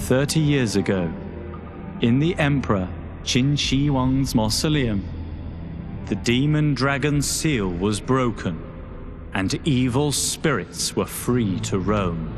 30 years ago, in the Emperor Qin Shi Huang's mausoleum, the demon dragon's seal was broken, and evil spirits were free to roam.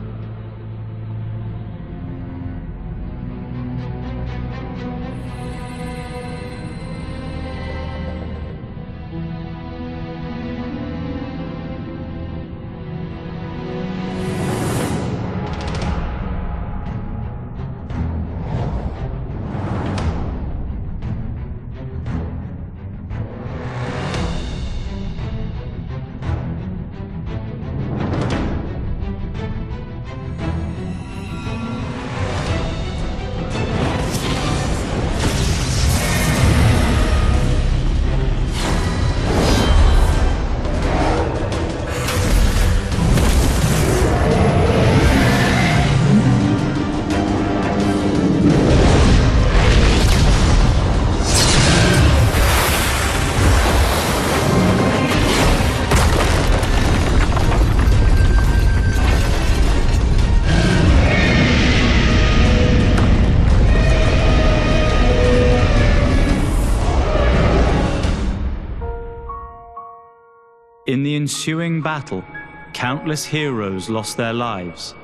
In the ensuing battle, countless heroes lost their lives,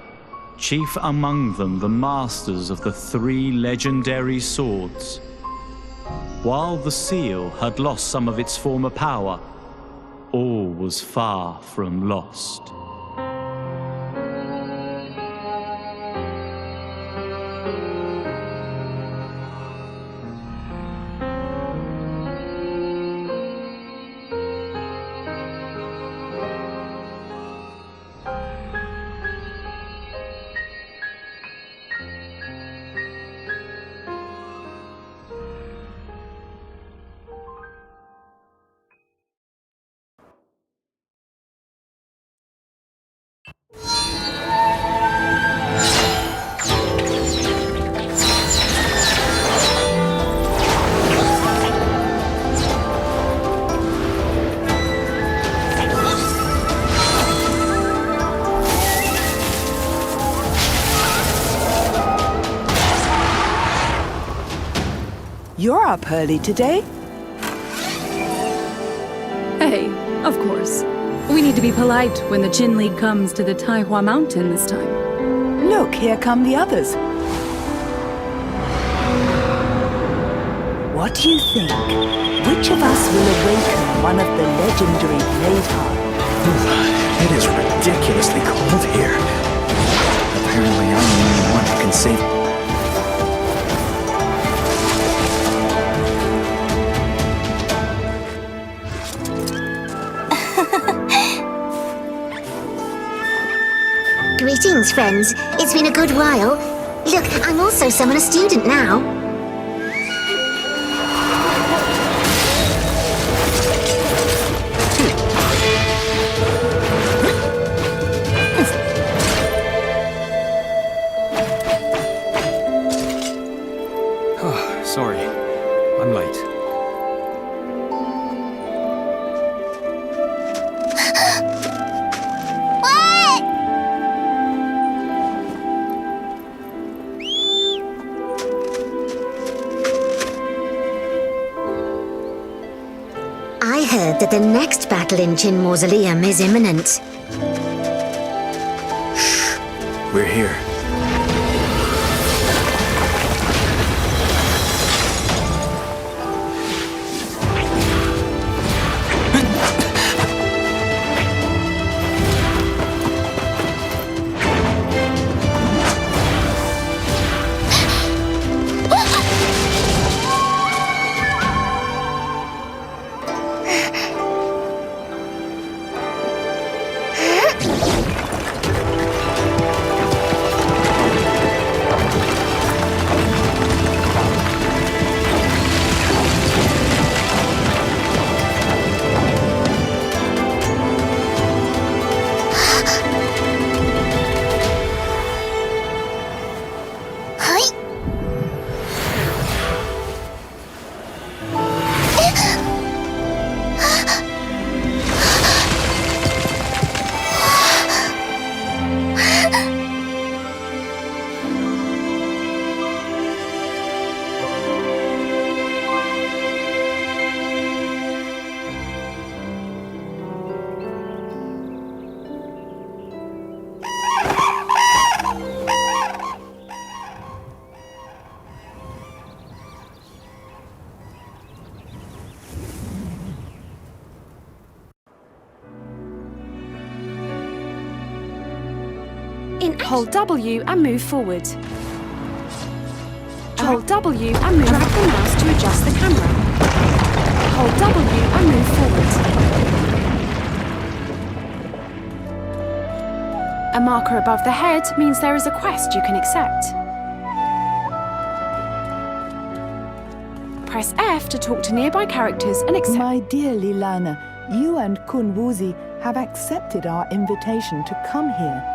chief among them the masters of the 3 legendary swords. While the seal had lost some of its former power, all was far from lost. You're up early today? Hey, of course. We need to be polite when the Qin League comes to the Taihua Mountain this time. Look, here come the others. What do you think? Which of us will awaken one of the legendary blade hearts? It is ridiculously cold here. Apparently I'm the only one who can save... Greetings, friends. It's been a good while. Look, I'm also a student now. Oh, sorry. I'm late. I heard that the next battle in Qin Mausoleum is imminent. Shh. We're here. Hold W and move forward. Hold W and move. Drag the mouse to adjust the camera. Hold W and move forward. A marker above the head means there is a quest you can accept. Press F to talk to nearby characters and accept. My dear Lilana, you and Kunwuzi have accepted our invitation to come here.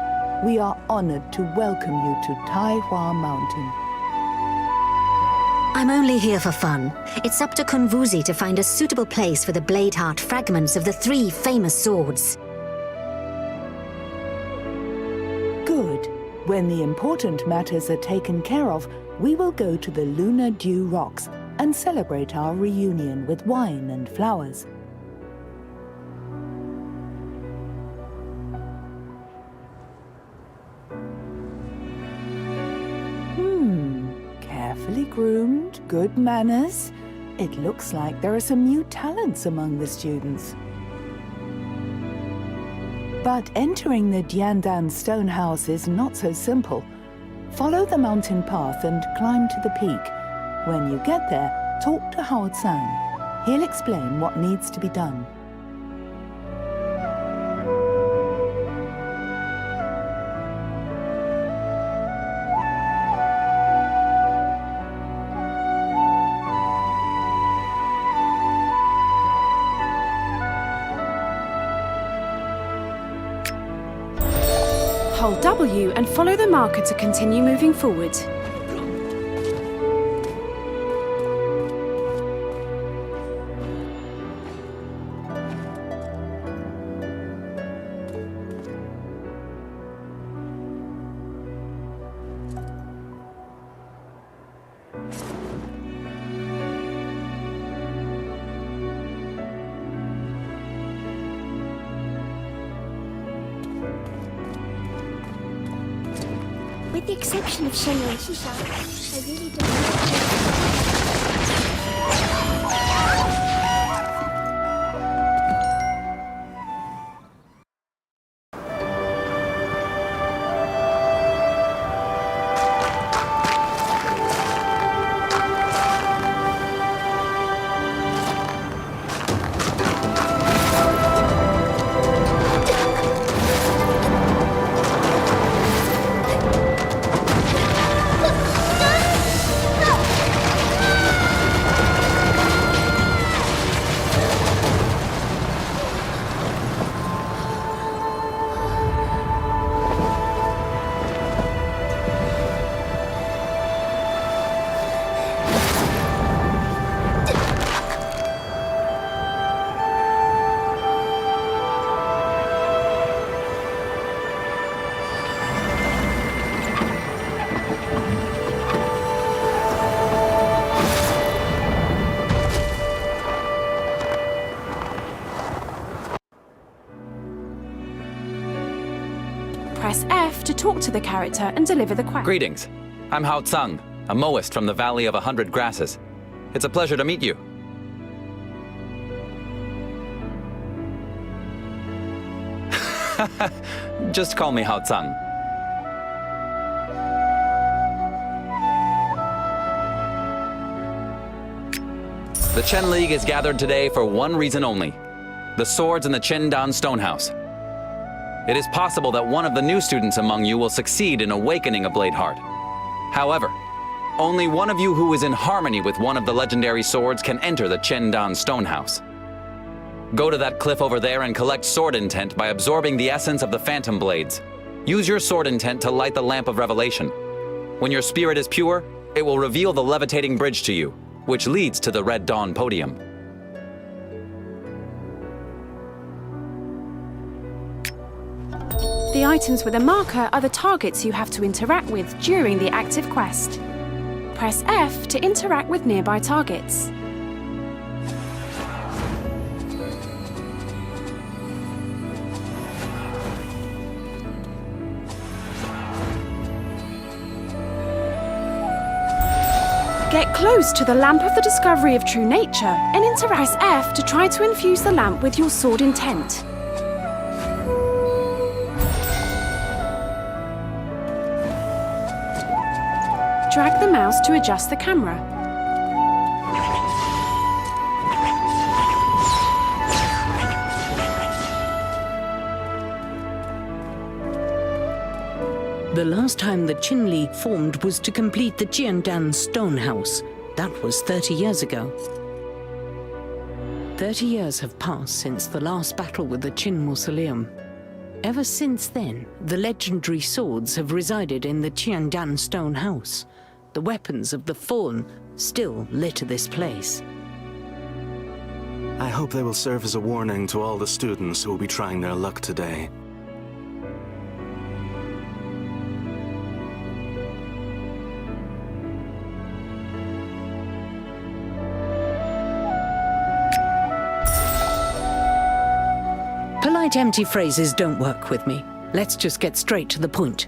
We are honored to welcome you to Taihua Mountain. I'm only here for fun. It's up to Kunwuzi to find a suitable place for the Bladeheart fragments of the 3 famous swords. Good. When the important matters are taken care of, we will go to the Lunar Dew Rocks and celebrate our reunion with wine and flowers. Carefully groomed, good manners. It looks like there are some new talents among the students. But entering the Diandan Stonehouse is not so simple. Follow the mountain path and climb to the peak. When you get there, talk to Hao Tsang. He'll explain what needs to be done. Hold W and follow the marker to continue moving forward. With the exception of Shenron and Shisha, I really don't Press F to talk to the character and deliver the quest. Greetings. I'm Hao Tsang, a Moist from the Valley of 100 Grasses. It's a pleasure to meet you. Just call me Hao Tsang. The Chen League is gathered today for one reason only: the swords in the Chendan Stonehouse. It is possible that one of the new students among you will succeed in awakening a Bladeheart. However, only one of you who is in harmony with one of the legendary swords can enter the Chendan Stonehouse. Go to that cliff over there and collect sword intent by absorbing the essence of the phantom blades. Use your sword intent to light the lamp of revelation. When your spirit is pure, it will reveal the levitating bridge to you, which leads to the Red Dawn podium. The items with a marker are the targets you have to interact with during the active quest. Press F to interact with nearby targets. Get close to the lamp of the discovery of true nature and press F to try to infuse the lamp with your sword intent. drag the mouse to adjust the camera. The last time the Qin formed was to complete the Jiandan stone house. That was 30 years ago. 30 years have passed since the last battle with the Qin mausoleum. Ever since then, the legendary swords have resided in the Jiandan stone house. The weapons of the fallen still litter this place. I hope they will serve as a warning to all the students who will be trying their luck today. Polite empty phrases don't work with me. Let's just get straight to the point.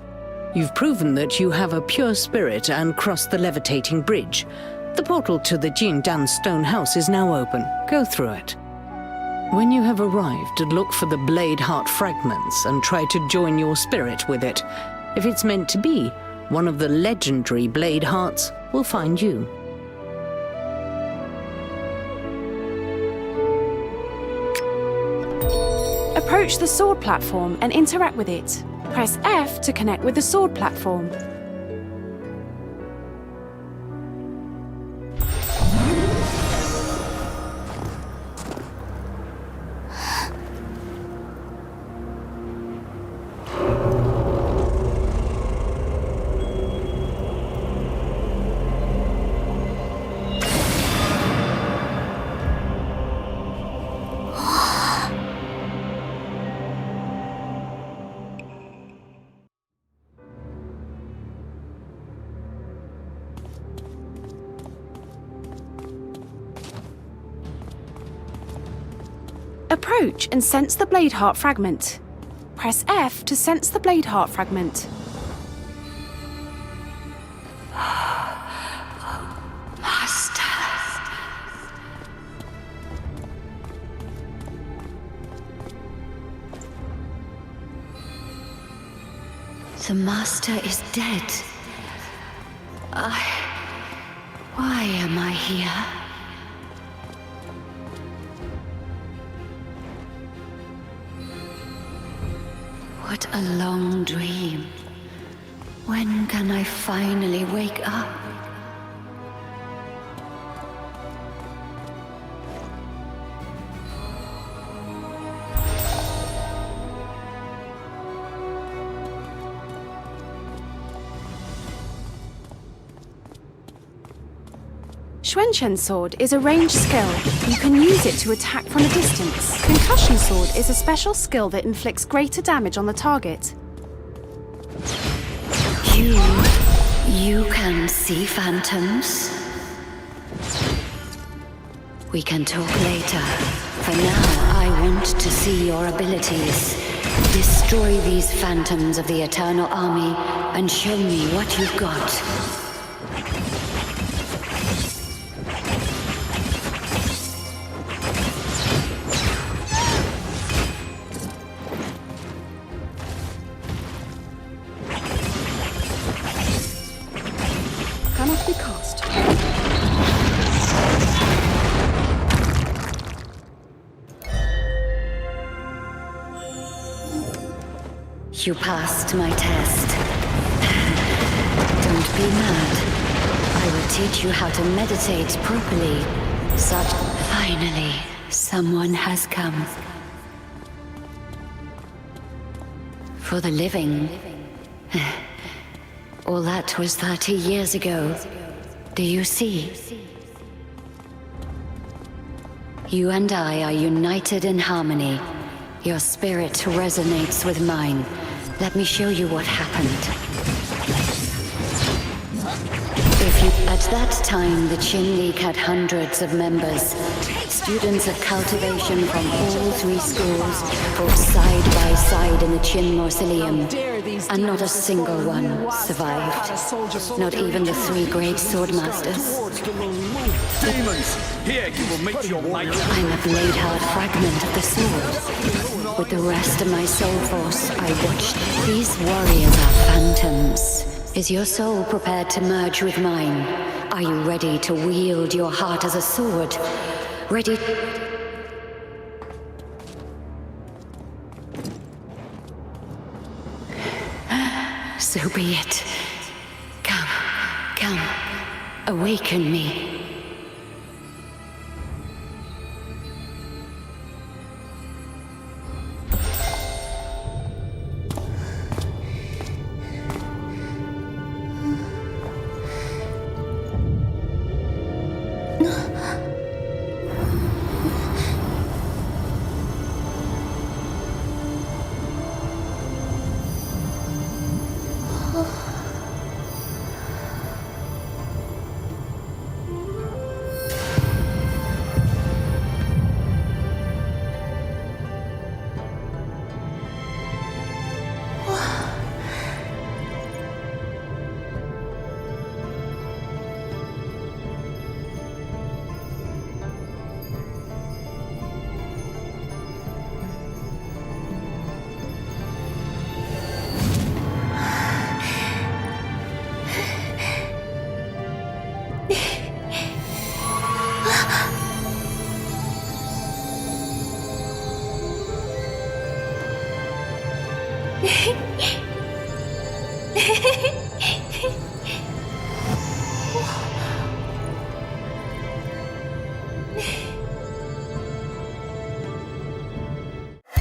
You've proven that you have a pure spirit and crossed the levitating bridge. The portal to the Jiandan stone house is now open. Go through it. When you have arrived, look for the blade heart fragments and try to join your spirit with it. If it's meant to be, one of the legendary blade hearts will find you. Approach the sword platform and interact with it. Press F to connect with the sword platform. Approach and sense the blade heart fragment. Press F to sense the blade heart fragment. Master. The Master is dead. Why am I here? What a long dream. When can I finally wake up? Xuanshen Sword is a ranged skill. You can use it to attack from a distance. Concussion Sword is a special skill that inflicts greater damage on the target. You can see phantoms? We can talk later. For now, I want to see your abilities. Destroy these phantoms of the Eternal Army and show me what you've got. Cannot be cast. You passed my test. Don't be mad. I will teach you how to meditate properly. Finally, someone has come. For the living. All that was 30 years ago. Do you see? You and I are united in harmony. Your spirit resonates with mine. Let me show you what happened. At that time, the Qin League had hundreds of members. Students of cultivation from all three schools fought side by side in the Qin Mausoleum, and not a single one survived. Not even the three great swordmasters. Demons, here you will meet your mate. I'm a blade heart fragment of the sword. With the rest of my soul force, I watched. These warriors are phantoms. Is your soul prepared to merge with mine? Are you ready to wield your heart as a sword? Ready? So be it. Come, awaken me.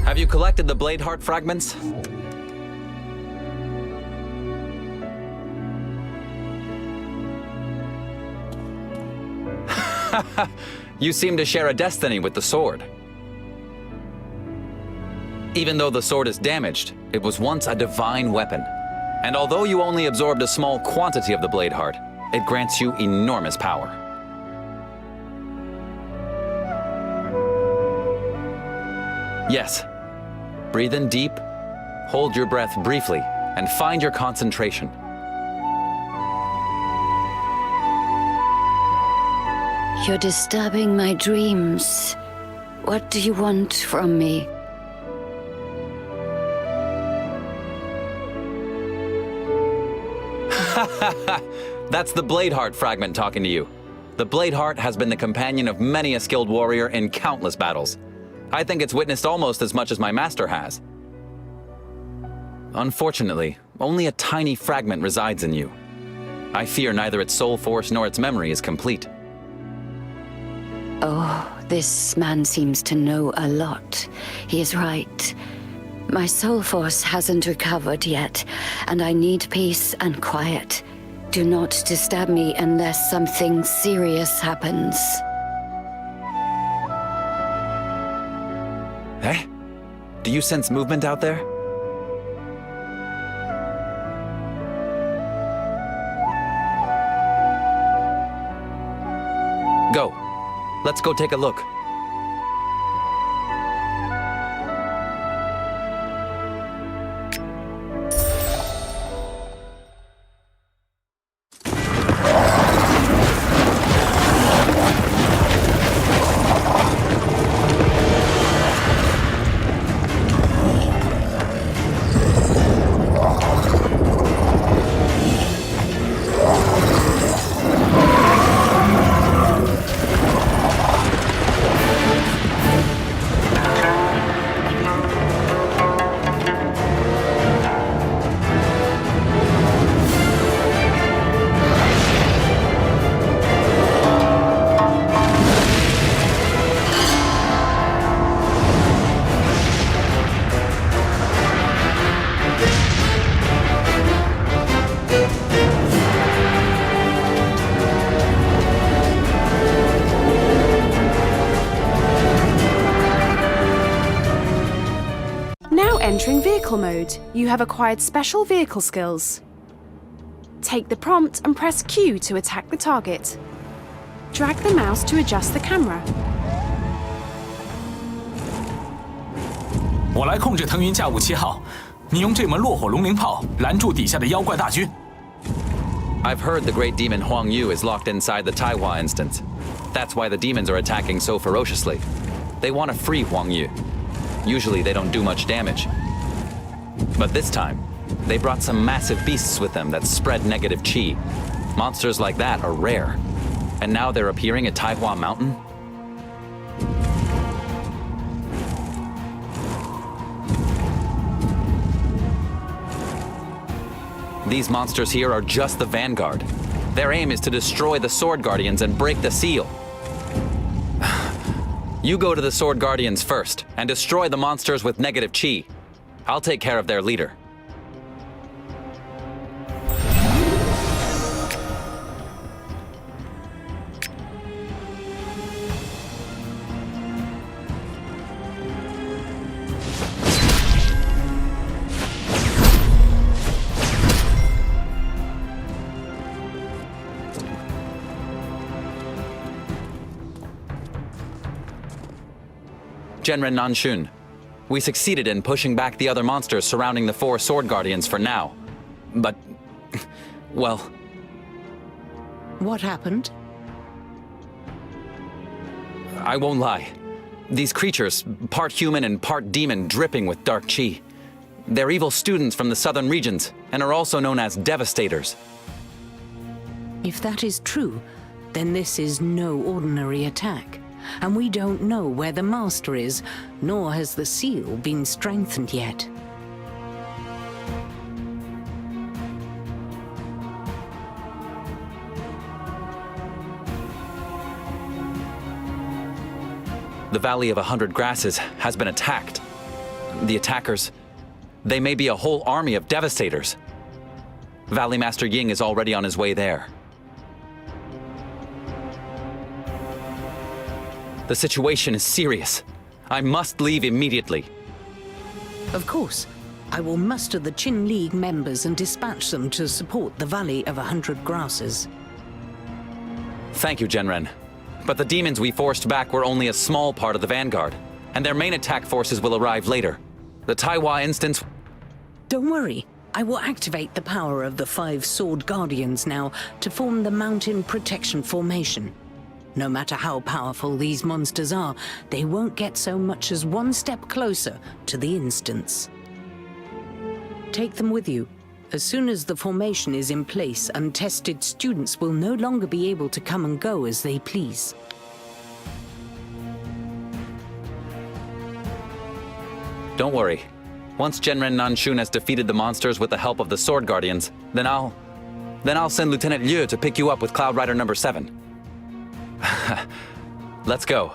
Have you collected the blade heart fragments? You seem to share a destiny with the sword. Even though the sword is damaged, it was once a divine weapon. And although you only absorbed a small quantity of the blade heart, it grants you enormous power. Yes. Breathe in deep, hold your breath briefly, and find your concentration. You're disturbing my dreams. What do you want from me? That's the blade heart fragment talking to you. The blade heart has been the companion of many a skilled warrior in countless battles. I think it's witnessed almost as much as my master has. Unfortunately, only a tiny fragment resides in you. I fear neither its soul force nor its memory is complete. Oh, this man seems to know a lot. He is right. My soul force hasn't recovered yet, and I need peace and quiet. Do not disturb me unless something serious happens. Eh? Do you sense movement out there? Go. Let's go take a look. Entering vehicle mode, you have acquired special vehicle skills. Take the prompt and press Q to attack the target. Drag the mouse to adjust the camera. 我来控制腾云驾雾7号，你用这门落火龙鳞炮拦住底下的妖怪大军。 I've heard the great demon Huang Yu is locked inside the Taihua instance. That's why the demons are attacking so ferociously. They want to free Huang Yu. Usually they don't do much damage. But this time, They brought some massive beasts with them that spread negative chi. Monsters like that are rare. And now they're appearing at Taihua Mountain? These monsters here are just the vanguard. Their aim is to destroy the Sword Guardians and break the seal. You go to the Sword Guardians first and destroy the monsters with negative chi. I'll take care of their leader. Genren Nanshun, we succeeded in pushing back the other monsters surrounding the 4 Sword Guardians for now. But, well... What happened? I won't lie. These creatures, part human and part demon, dripping with dark chi. They're evil students from the southern regions, and are also known as Devastators. If that is true, then this is no ordinary attack. And we don't know where the Master is, nor has the seal been strengthened yet. The Valley of 100 Grasses has been attacked. The attackers, they may be a whole army of Devastators. Valley Master Ying is already on his way there. The situation is serious. I must leave immediately. Of course. I will muster the Qin League members and dispatch them to support the Valley of 100 Grasses. Thank you, Genren. But the demons we forced back were only a small part of the vanguard, and their main attack forces will arrive later. The Taihua instance... Don't worry. I will activate the power of the 5 Sword Guardians now to form the Mountain Protection Formation. No matter how powerful these monsters are, they won't get so much as one step closer to the instance. Take them with you. As soon as the formation is in place, untested students will no longer be able to come and go as they please. Don't worry. Once Genren Nanshun has defeated the monsters with the help of the Sword Guardians, then I'll send Lieutenant Liu to pick you up with Cloud Rider number 7. Let's go.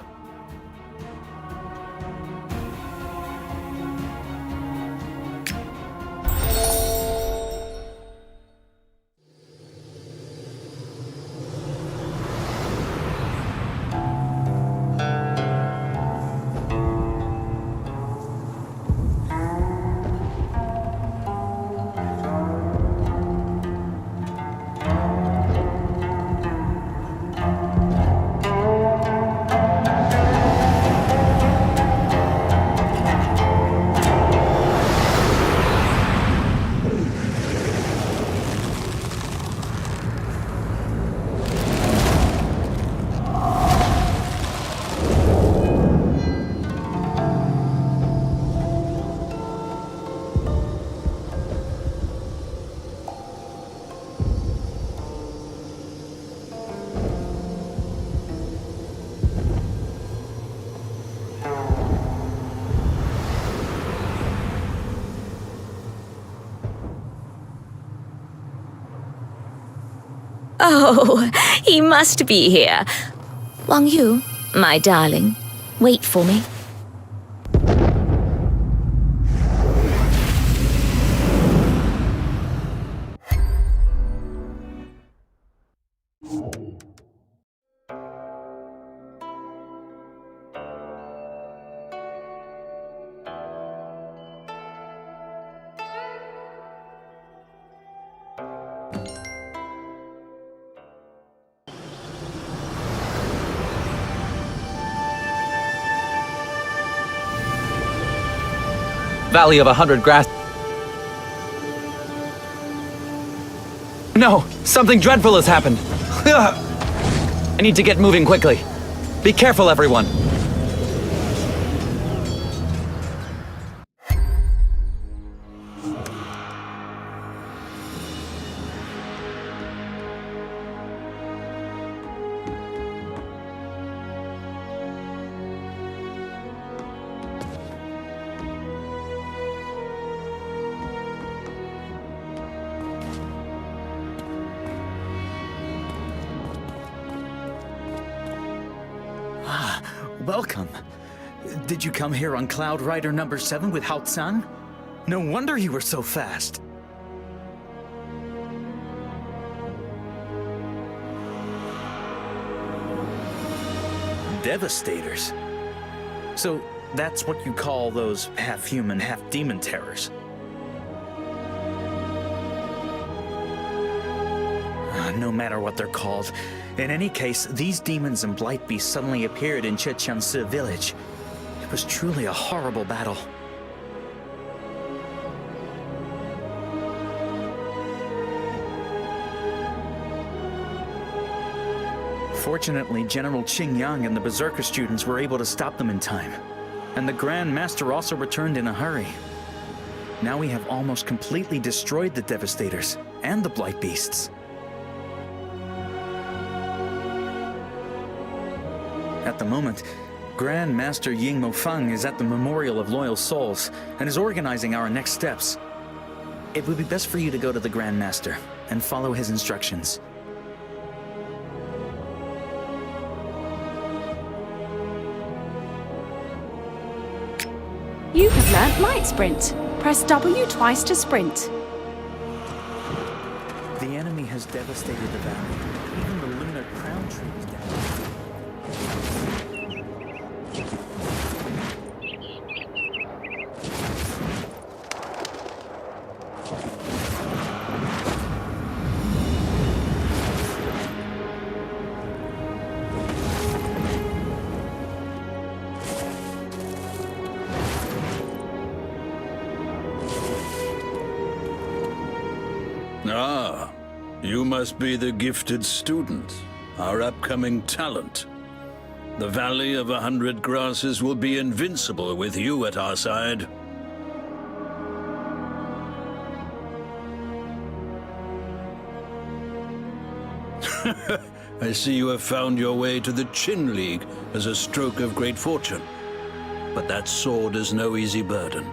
Oh, he must be here. Wang Yu, my darling, wait for me. Valley of 100 Grass... No! Something dreadful has happened! I need to get moving quickly. Be careful, everyone! Welcome. Did you come here on Cloud Rider number 7 with Hao Tsang? No wonder you were so fast. Devastators? So that's what you call those half-human, half-demon terrors? No matter what they're called. In any case, these demons and blight beasts suddenly appeared in Cheqiangsi village. It was truly a horrible battle. Fortunately, General Qing Yang and the Berserker students were able to stop them in time. And the Grand Master also returned in a hurry. Now we have almost completely destroyed the Devastators and the Blight Beasts. At the moment, Grand Master Ying Mofeng is at the Memorial of Loyal Souls and is organizing our next steps. It would be best for you to go to the Grand Master and follow his instructions. You have learnt Light Sprint. Press W twice to sprint. The enemy has devastated the valley. Even the lunar crown tree is down. Ah, you must be the gifted student, our upcoming talent. The Valley of 100 Grasses will be invincible with you at our side. I see you have found your way to the Qin League as a stroke of great fortune. But that sword is no easy burden.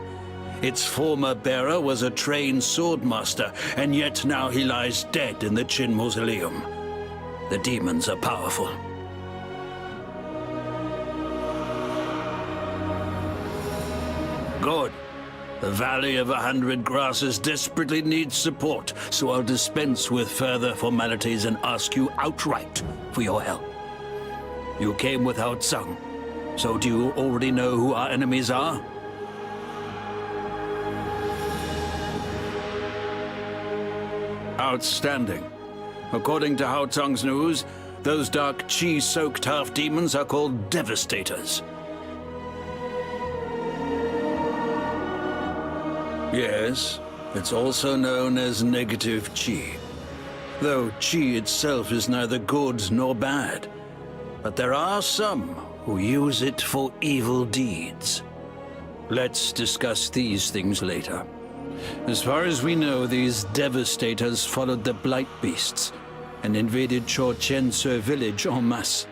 Its former bearer was a trained swordmaster, and yet now he lies dead in the Qin Mausoleum. The demons are powerful. Good. The Valley of 100 Grasses desperately needs support, so I'll dispense with further formalities and ask you outright for your help. You came with Hao Tsang, so do you already know who our enemies are? Outstanding. According to Hao Tsang's news, those dark qi-soaked half-demons are called Devastators. Yes, it's also known as negative qi. Though qi itself is neither good nor bad. But there are some who use it for evil deeds. Let's discuss these things later. As far as we know, these Devastators followed the Blight Beasts and invaded Cheqiangsi village en masse.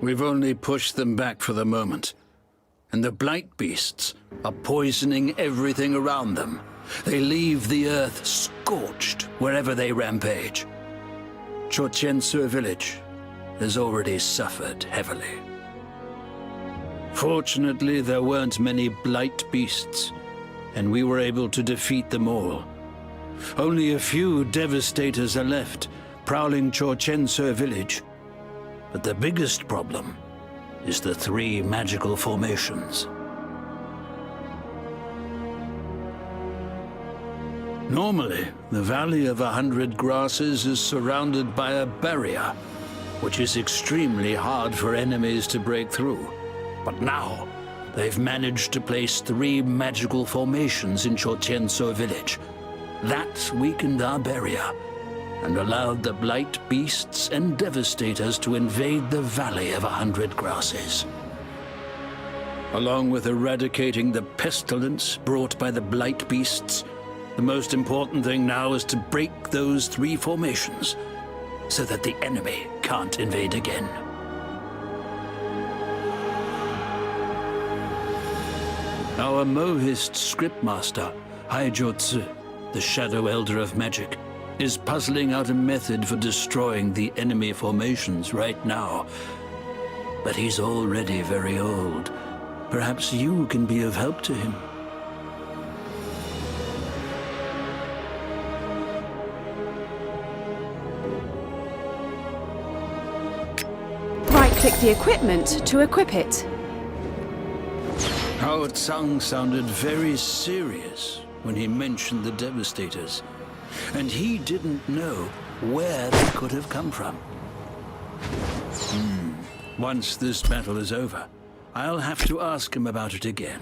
We've only pushed them back for the moment. And the Blight Beasts are poisoning everything around them. They leave the earth scorched wherever they rampage. Cheqiangsi village has already suffered heavily. Fortunately, there weren't many Blight Beasts, and we were able to defeat them all. Only a few Devastators are left, prowling Cheqiangsi village. But the biggest problem is the 3 magical formations. Normally, the Valley of 100 Grasses is surrounded by a barrier, which is extremely hard for enemies to break through. But now, they've managed to place 3 magical formations in Cheqiangsi village. That weakened our barrier, and allowed the Blight Beasts and Devastators to invade the Valley of 100 Grasses. Along with eradicating the pestilence brought by the Blight Beasts, the most important thing now is to break those 3 formations, so that the enemy can't invade again. Our Mohist scriptmaster, Haijotsu, the Shadow Elder of Magic, is puzzling out a method for destroying the enemy formations right now. But he's already very old. Perhaps you can be of help to him. Right-click the equipment to equip it. Hao Tsang sounded very serious when he mentioned the Devastators, and he didn't know where they could have come from. Once this battle is over, I'll have to ask him about it again.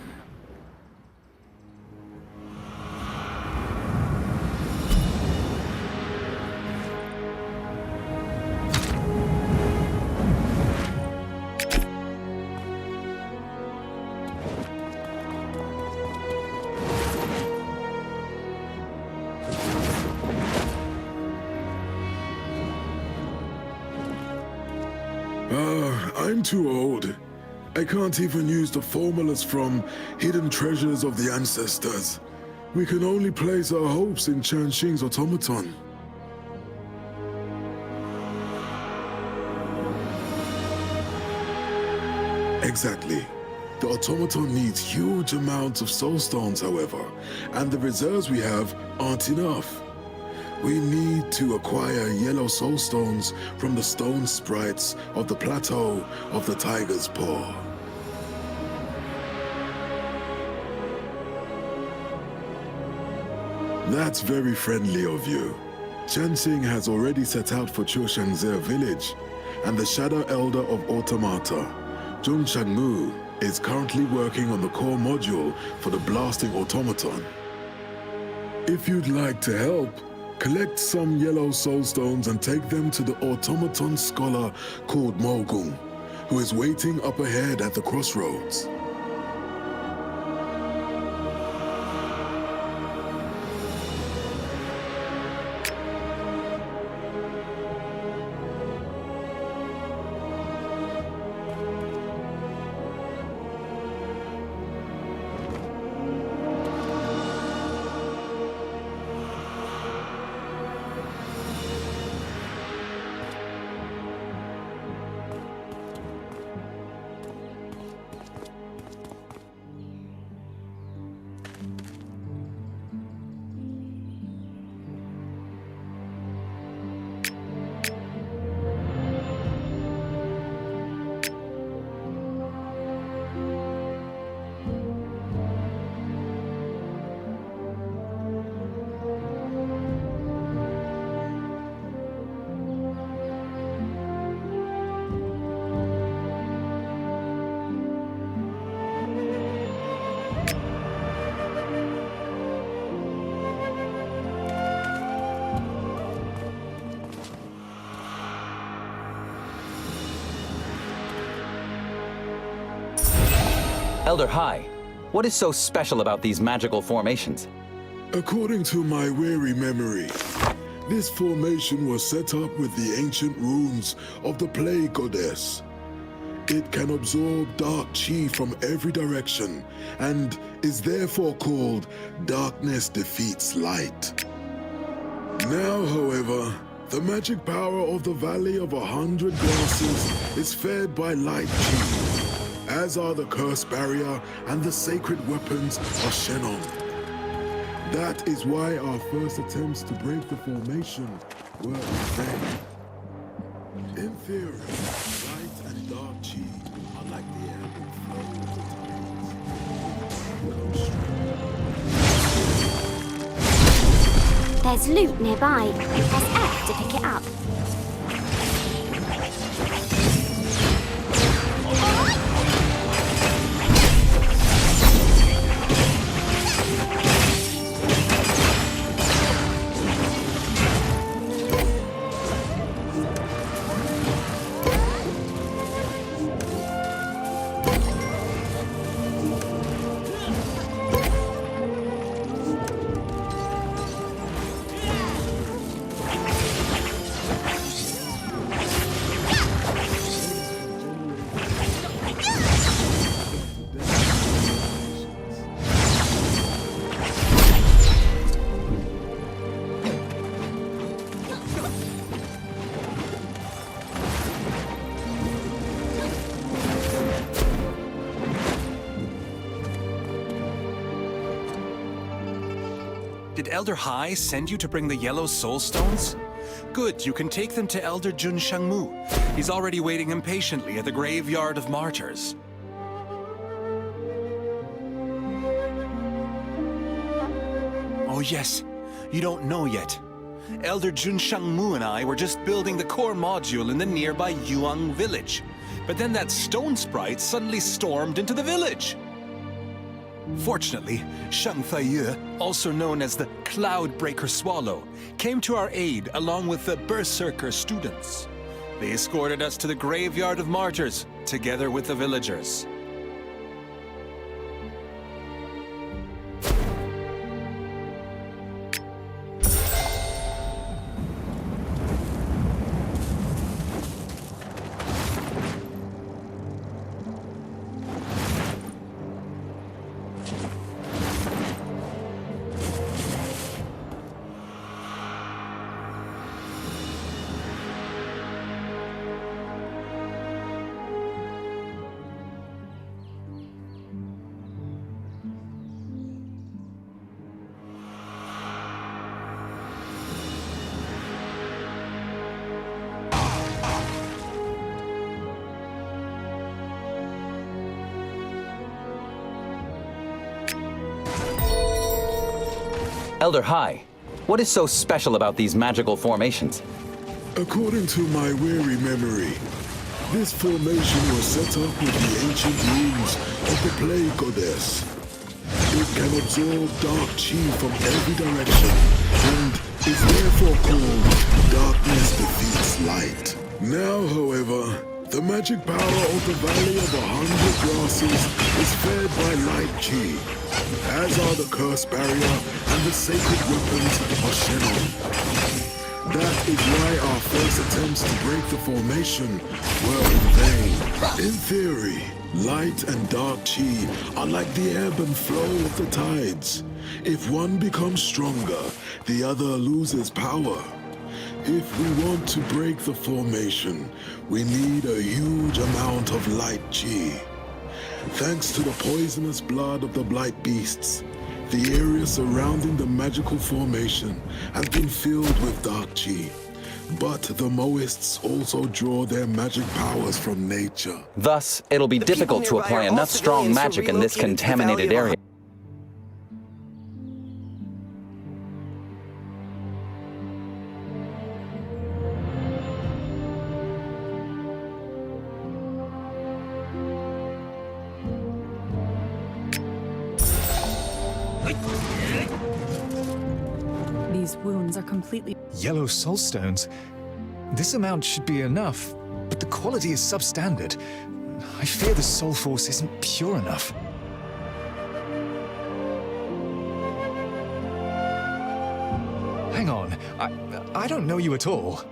I'm too old. I can't even use the formulas from Hidden Treasures of the Ancestors. We can only place our hopes in Chanxing's automaton. Exactly. The automaton needs huge amounts of soul stones, however, and the reserves we have aren't enough. We need to acquire yellow soul stones from the stone sprites of the plateau of the Tiger's Paw. That's very friendly of you. Chanxing has already set out for Chushangze village, and the Shadow Elder of Automata, Zhong Shangmu, is currently working on the core module for the blasting automaton. If you'd like to help, collect some yellow soul stones and take them to the automaton scholar called Mogung, who is waiting up ahead at the crossroads. Elder Hai, what is so special about these magical formations? According to my weary memory, this formation was set up with the ancient runes of the Plague Goddess. It can absorb dark chi from every direction and is therefore called Darkness Defeats Light. Now, however, the magic power of the Valley of 100 Glasses is fed by light chi, as are the Curse Barrier and the sacred weapons of Shenong. That is why our first attempts to break the formation were in vain. In theory, light and dark chi are like the ebb and flow of the tides. There's loot nearby. Press F to pick it up. Did Elder Hai send you to bring the yellow soul stones? Good, you can take them to Elder Jun Shangmu. He's already waiting impatiently at the Graveyard of Martyrs. Oh yes, you don't know yet. Elder Jun Shangmu and I were just building the core module in the nearby Yuang village. But then that stone sprite suddenly stormed into the village. Fortunately, Shang Feiyu, also known as the Cloudbreaker Swallow, came to our aid along with the Berserker students. They escorted us to the Graveyard of Martyrs, together with the villagers. Elder Hai, what is so special about these magical formations? According to my weary memory, this formation was set up with the ancient runes of the Plague Goddess. It can absorb dark chi from every direction, and is therefore called Darkness Defeats Light. Now, however, the magic power of the Valley of 100 Grasses is fed by light chi, as are the Curse Barrier and the sacred weapons of Shannon. That is why our first attempts to break the formation were in vain. In theory, light and dark chi are like the ebb and flow of the tides. If one becomes stronger, the other loses power. If we want to break the formation, we need a huge amount of light chi. Thanks to the poisonous blood of the Blight Beasts, the area surrounding the magical formation has been filled with dark chi. But the Moists also draw their magic powers from nature. Thus, it'll be difficult to apply enough strong magic in this contaminated area. These wounds are completely... Yellow soul stones? This amount should be enough, but the quality is substandard. I fear the soul force isn't pure enough. Hang on, I don't know you at all.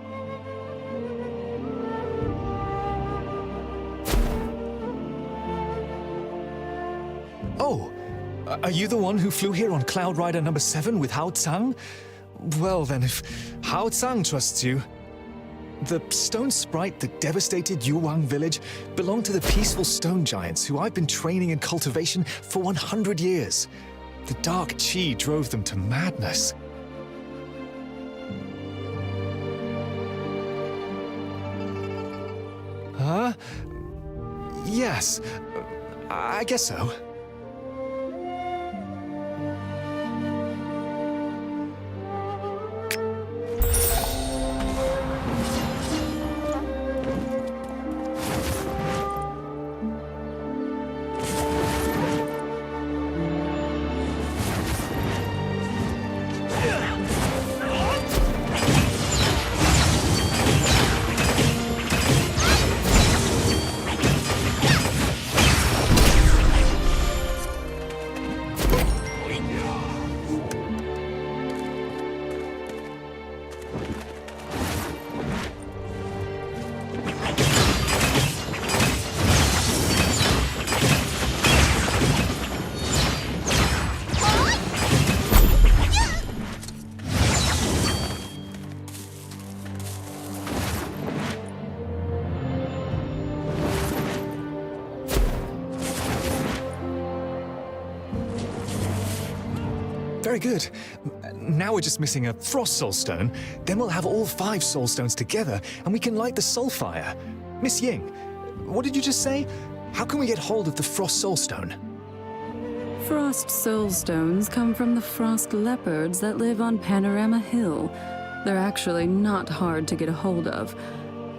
Oh, are you the one who flew here on Cloud Rider number 7 with Hao Tsang? Well then, if Hao Tsang trusts you... The stone sprite that devastated Yuang village belonged to the peaceful stone giants who I've been training in cultivation for 100 years. The dark chi drove them to madness. Huh? Yes, I guess so. very good. Now we're just missing a frost soulstone. Then we'll have all 5 soulstones together, and we can light the soul fire. Miss Ying, what did you just say? How can we get hold of the frost soulstone? Frost soulstones come from the frost leopards that live on Panorama Hill. They're actually not hard to get a hold of.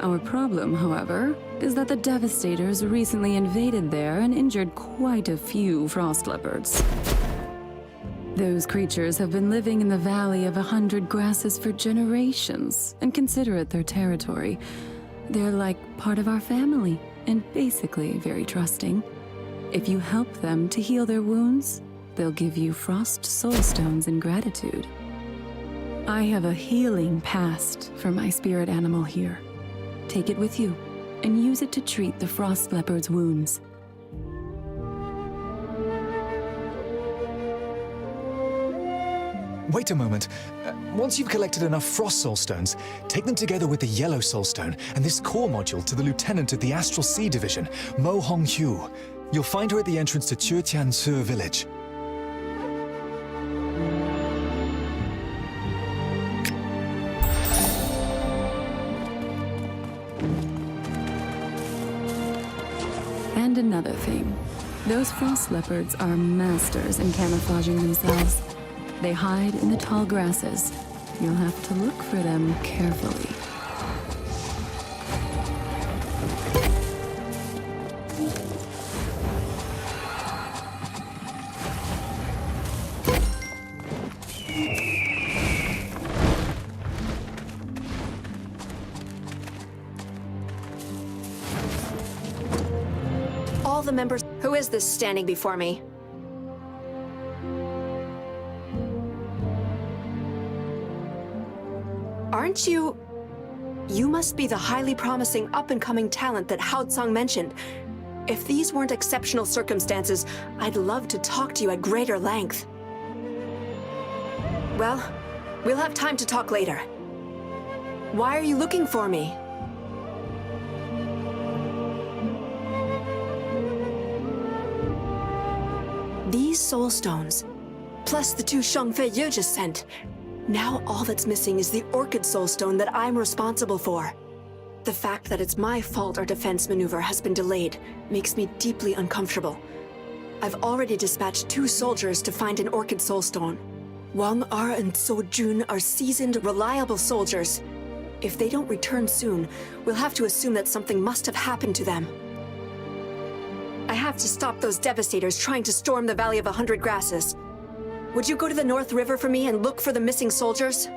Our problem, however, is that the Devastators recently invaded there and injured quite a few frost leopards. Those creatures have been living in the Valley of 100 Grasses for generations and consider it their territory. They're like part of our family and basically very trusting. If you help them to heal their wounds, they'll give you frost soulstones in gratitude. I have a healing past for my spirit animal here. Take it with you and use it to treat the frost leopard's wounds. Wait a moment. Once you've collected enough frost soulstones, take them together with the yellow soulstone and this core module to the lieutenant of the Astral Sea Division, Mo Hong Hu. You'll find her at the entrance to Tianci village. And another thing. Those frost leopards are masters in camouflaging themselves. They hide in the tall grasses. You'll have to look for them carefully. All the members... Who is this standing before me? Aren't you... You must be the highly promising up-and-coming talent that Hao Tsang mentioned. If these weren't exceptional circumstances, I'd love to talk to you at greater length. Well, we'll have time to talk later. Why are you looking for me? These soul stones, plus the 2 Shangfei you just sent. Now all that's missing is the Orchid Soulstone that I'm responsible for. The fact that it's my fault our defense maneuver has been delayed makes me deeply uncomfortable. I've already dispatched 2 soldiers to find an Orchid Soulstone. Wang Er and So Jun are seasoned, reliable soldiers. If they don't return soon, we'll have to assume that something must have happened to them. I have to stop those Devastators trying to storm the Valley of 100 Grasses. Would you go to the North River for me and look for the missing soldiers?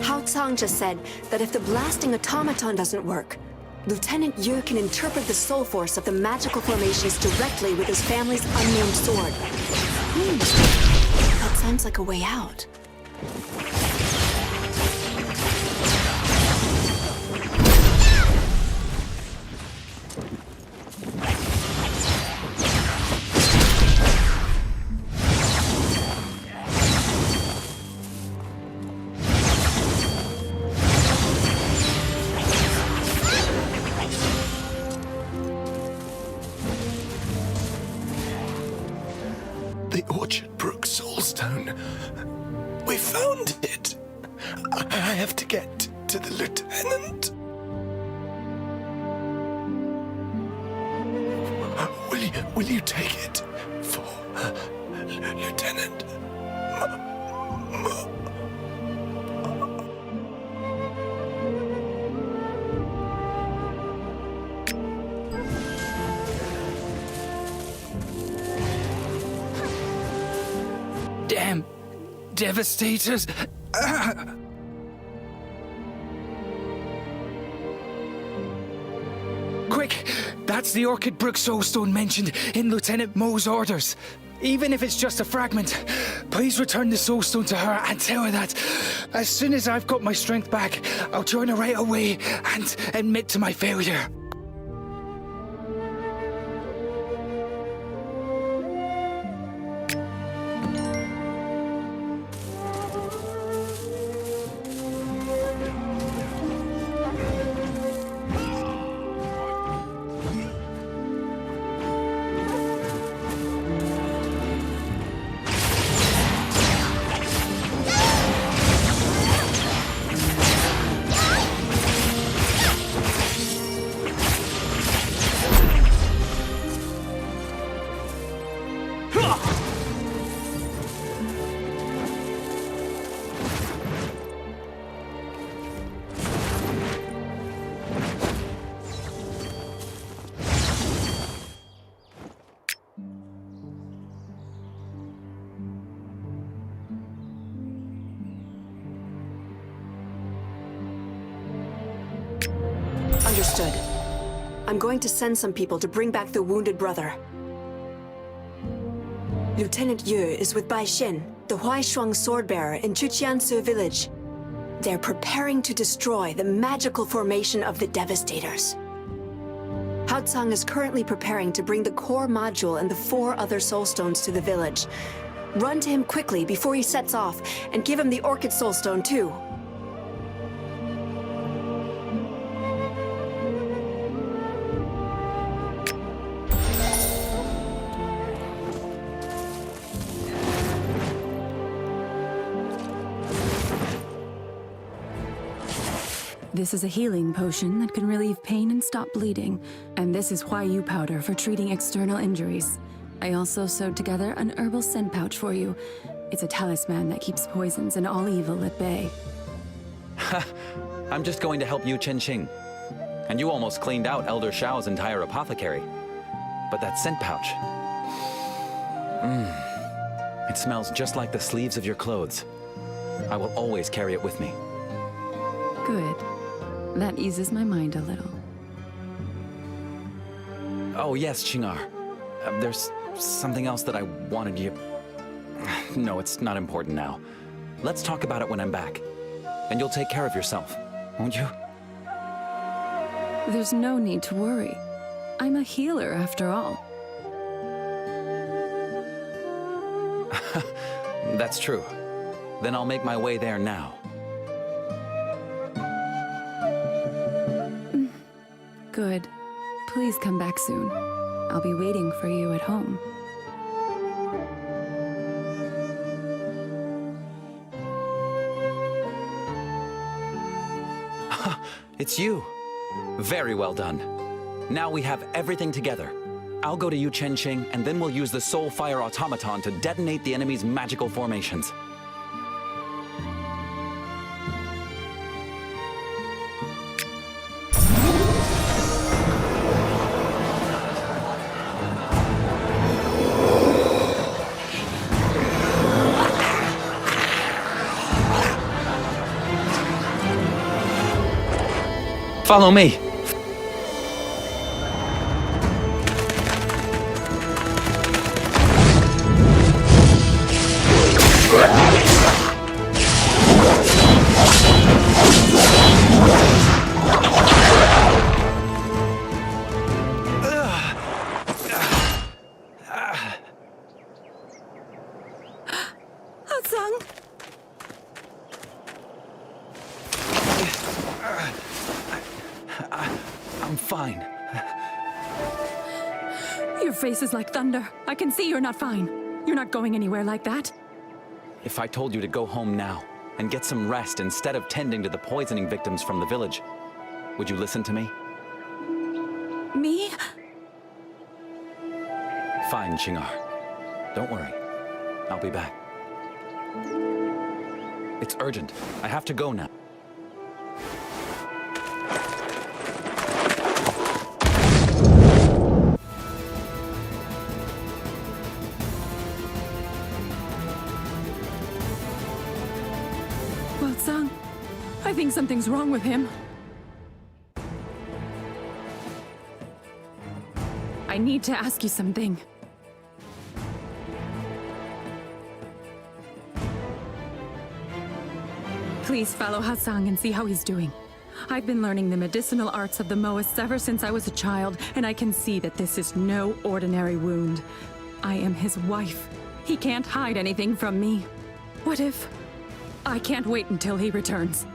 Hao Tsang just said that if the blasting automaton doesn't work, Lieutenant Yu can interpret the soul force of the magical formations directly with his family's unnamed sword. That sounds like a way out. The Orchard Brook Soulstone. We found it. I have to get to the lieutenant. Will you take it for Lieutenant? Damn Devastators! Quick! That's the Orchid Brook Soulstone mentioned in Lieutenant Mo's orders. Even if it's just a fragment, please return the Soulstone to her and tell her that as soon as I've got my strength back, I'll join her right away and admit to my failure. Understood. I'm going to send some people to bring back the wounded brother. Lieutenant Yu is with Bai Xin, the Huaishuang sword-bearer in Chuqiansu village. They're preparing to destroy the magical formation of the Devastators. Hao Tsang is currently preparing to bring the core module and the 4 other soulstones to the village. Run to him quickly before he sets off, and give him the Orchid Soulstone too. This is a healing potion that can relieve pain and stop bleeding. And this is Huayu powder for treating external injuries. I also sewed together an herbal scent pouch for you. It's a talisman that keeps poisons and all evil at bay. I'm just going to help you, Chen Qing. And you almost cleaned out Elder Shao's entire apothecary. But that scent pouch... It smells just like the sleeves of your clothes. I will always carry it with me. Good. That eases my mind a little. Oh yes, Qing'er. There's something else that I wanted you... No, it's not important now. Let's talk about it when I'm back. And you'll take care of yourself, won't you? There's no need to worry. I'm a healer after all. That's true. Then I'll make my way there now. Good. Please come back soon. I'll be waiting for you at home. It's you. Very well done. Now we have everything together. I'll go to you, Chen Qing, and then we'll use the Soul Fire Automaton to detonate the enemy's magical formations. Follow me. I'm fine. Your face is like thunder. I can see you're not fine. You're not going anywhere like that. If I told you to go home now and get some rest instead of tending to the poisoning victims from the village, would you listen to me? Me? Fine, Qing'er. Don't worry. I'll be back. It's urgent. I have to go now. Well, Tsang, I think something's wrong with him. I need to ask you something. Please follow Hao Tsang and see how he's doing. I've been learning the medicinal arts of the Moists ever since I was a child, and I can see that this is no ordinary wound. I am his wife. He can't hide anything from me. What if... I can't wait until he returns.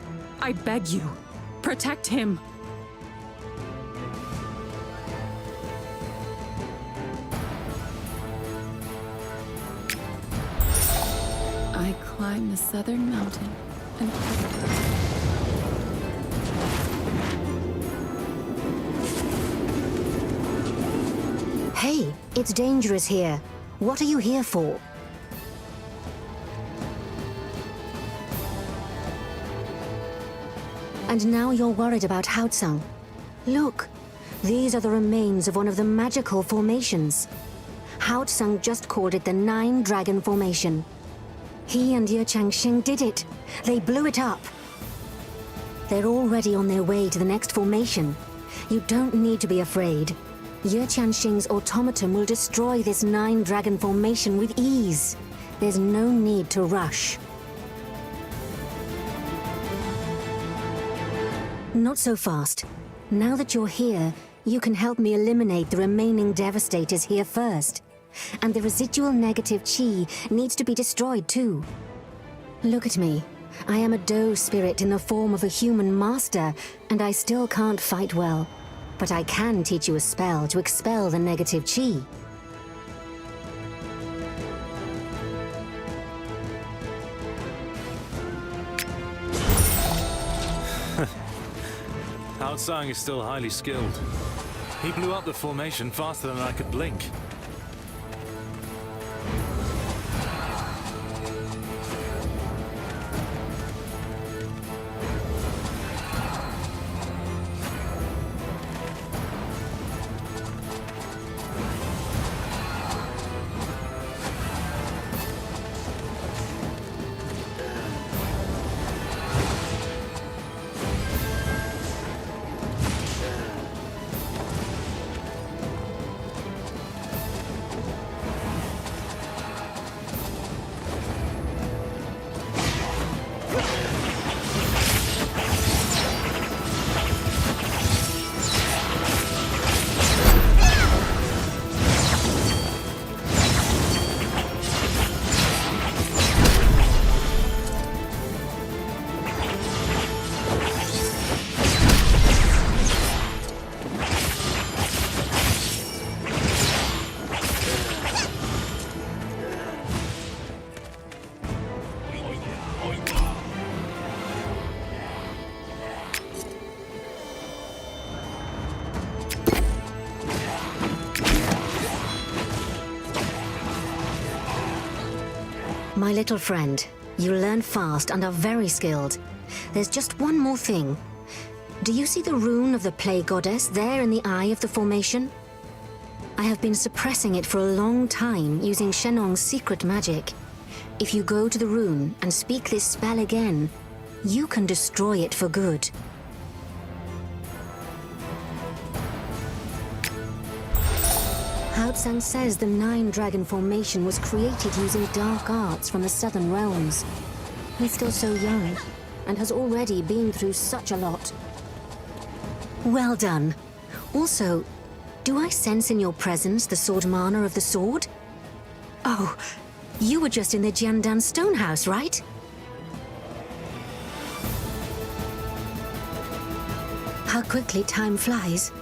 I beg you, protect him. I climb the southern mountain and... Hey, it's dangerous here. What are you here for? And now you're worried about Hao Tsang. Look, these are the remains of one of the magical formations. Hao Tsang just called it the 9-Dragon Formation. He and Ye Changxing did it. They blew it up. They're already on their way to the next formation. You don't need to be afraid. Ye Qianxing's automaton will destroy this 9-dragon formation with ease. There's no need to rush. Not so fast. Now that you're here, you can help me eliminate the remaining Devastators here first. And the residual negative Qi needs to be destroyed too. Look at me. I am a doe spirit in the form of a human master, and I still can't fight well. But I can teach you a spell to expel the negative Qi. Hao Tsang is still highly skilled. He blew up the formation faster than I could blink. My little friend, you learn fast and are very skilled. There's just one more thing. Do you see the rune of the Plague Goddess there in the eye of the formation? I have been suppressing it for a long time using Shenong's secret magic. If you go to the rune and speak this spell again, you can destroy it for good. Hao Tsang says the 9-dragon formation was created using dark arts from the southern realms. He's still so young, and has already been through such a lot. Well done. Also, do I sense in your presence the sword mana of the sword? Oh, you were just in the Jiandan Stonehouse, right? How quickly time flies.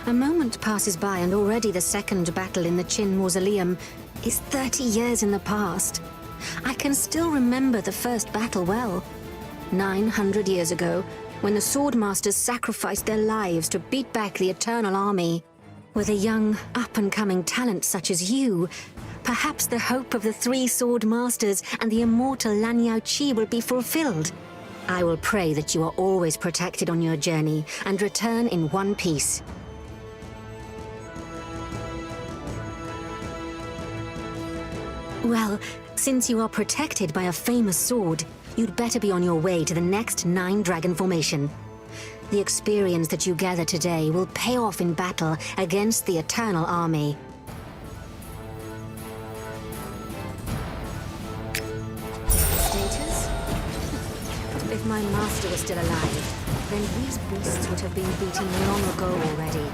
A moment passes by and already the second battle in the Qin Mausoleum is 30 years in the past. I can still remember the first battle well. 900 years ago, when the Swordmasters sacrificed their lives to beat back the Eternal Army. With a young, up-and-coming talent such as you, perhaps the hope of the 3 Swordmasters and the immortal Lanyao Qi will be fulfilled. I will pray that you are always protected on your journey and return in one piece. Well, since you are protected by a famous sword, you'd better be on your way to the next 9-dragon formation. The experience that you gather today will pay off in battle against the Eternal Army. Status? If my master was still alive, then these beasts would have been beaten long ago already.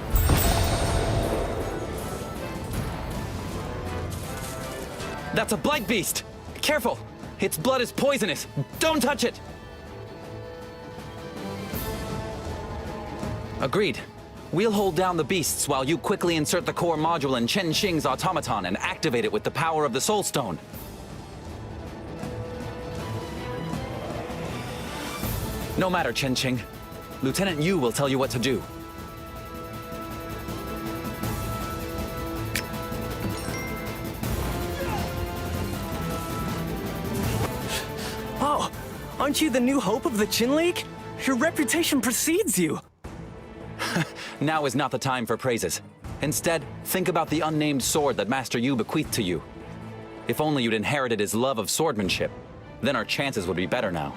That's a blight beast! Careful! Its blood is poisonous! Don't touch it! Agreed. We'll hold down the beasts while you quickly insert the core module in Chen Xing's automaton and activate it with the power of the Soul Stone. No matter, Chen Xing. Lieutenant Yu will tell you what to do. Oh, aren't you the new hope of the Qin League? Your reputation precedes you. Now is not the time for praises. Instead, think about the unnamed sword that Master Yu bequeathed to you. If only you'd inherited his love of swordsmanship, then our chances would be better now.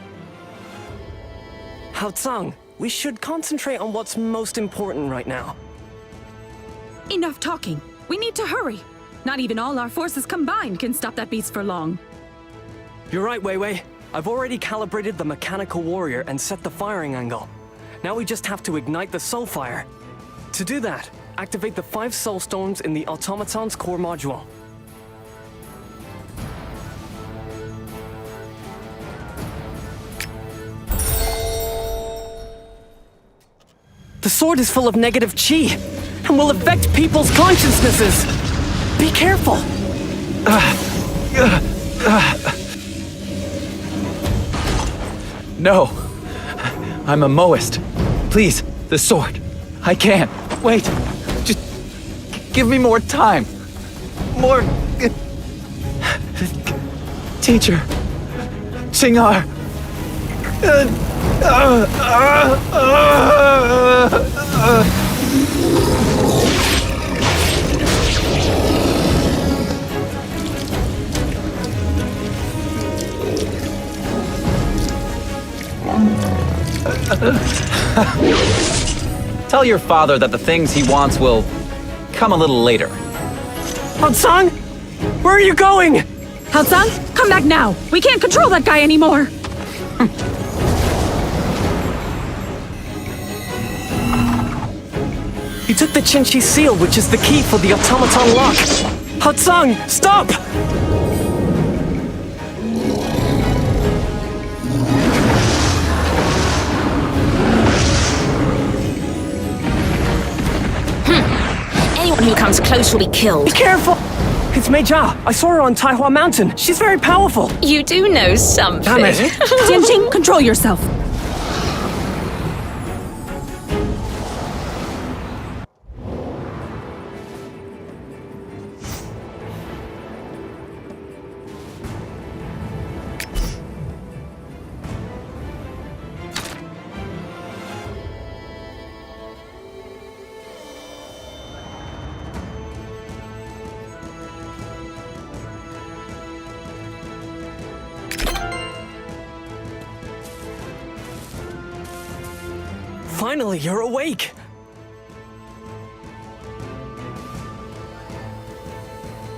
Hao Tsang, We should concentrate on what's most important right now. Enough talking. We need to hurry. Not even all our forces combined can stop that beast for long. You're right, Wei Wei. I've already calibrated the mechanical warrior and set the firing angle. Now we just have to ignite the soul fire. To do that, activate the 5 soul stones in the automaton's core module. The sword is full of negative chi and will affect people's consciousnesses. Be careful. No. I'm a Moist. Please, the sword. I can't. Wait. Just give me more time. More... Teacher. Chingar. Tell your father that the things he wants will come a little later. Haotsang? Where are you going? Haotsang, come back now! We can't control that guy anymore! You took the Qinchi seal, which is the key for the automaton lock. Haotsang, stop! Anyone who comes close will be killed. Be careful! It's Meijia. I saw her on Taihua Mountain. She's very powerful. You do know something. Damn it. Tianqing, control yourself. Finally, you're awake!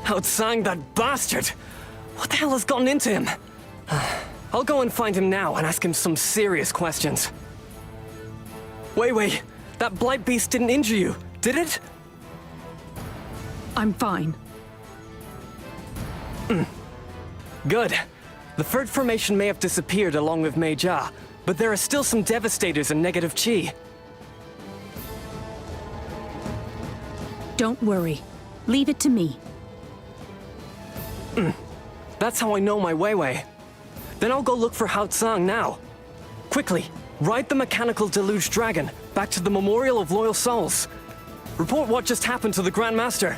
Haotsang, that bastard! What the hell has gotten into him? I'll go and find him now and ask him some serious questions. Wei Wei, that blight beast didn't injure you, did it? I'm fine. Good. The third formation may have disappeared along with Meijia, but there are still some devastators and negative chi. Don't worry. Leave it to me. That's how I know my Wei Wei. Then I'll go look for Haotsang now. Quickly, ride the mechanical deluge dragon back to the Memorial of Loyal Souls. Report what just happened to the Grand Master.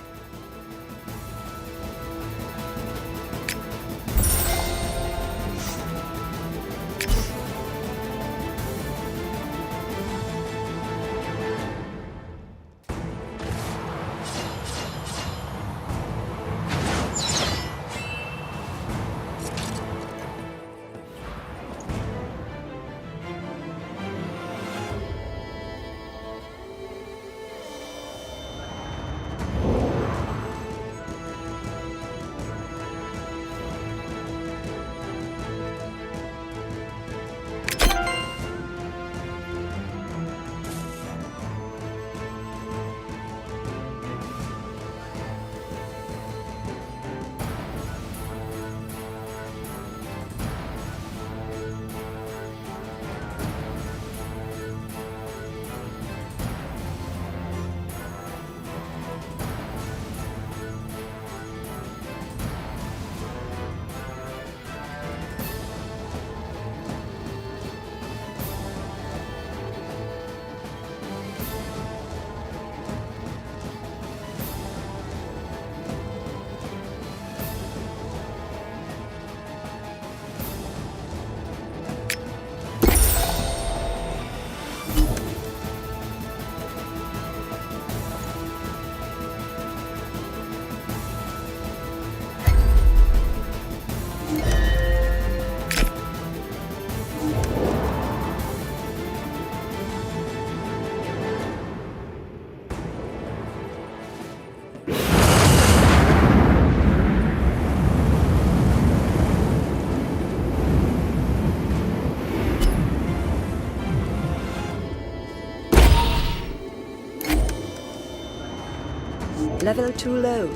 Level too low.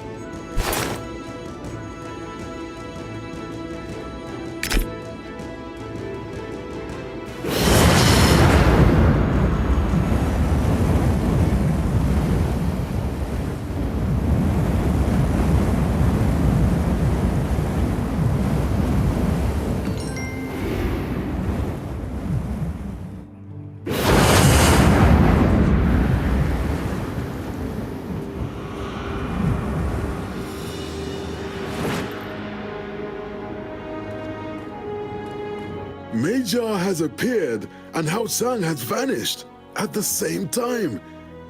Major has appeared and Hao Sang has vanished at the same time.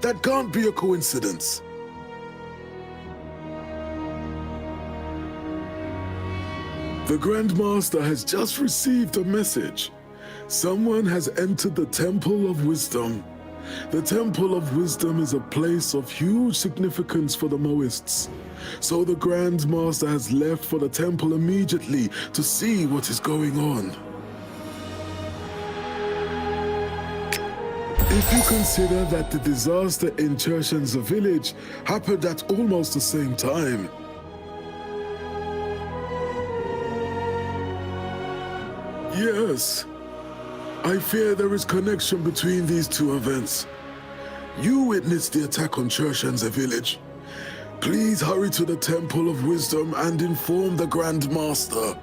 That can't be a coincidence. The Grand Master has just received a message. Someone has entered the Temple of Wisdom. The Temple of Wisdom is a place of huge significance for the Moists. So the Grand Master has left for the temple immediately to see what is going on. If you consider that the disaster in Chershen's village happened at almost the same time, yes, I fear there is connection between these two events. You witnessed the attack on Chershen's village. Please hurry to the Temple of Wisdom and inform the Grand Master.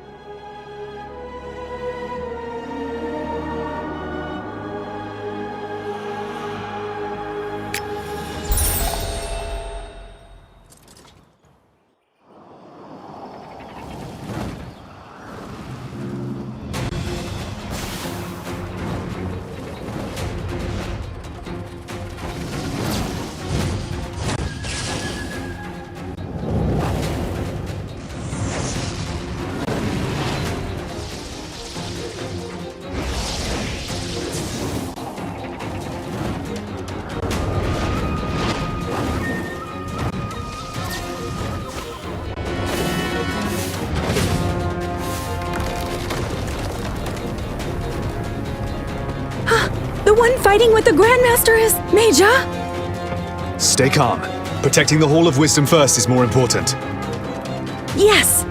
The one fighting with the Grandmaster is Major? Stay calm. Protecting the Hall of Wisdom first is more important. Yes!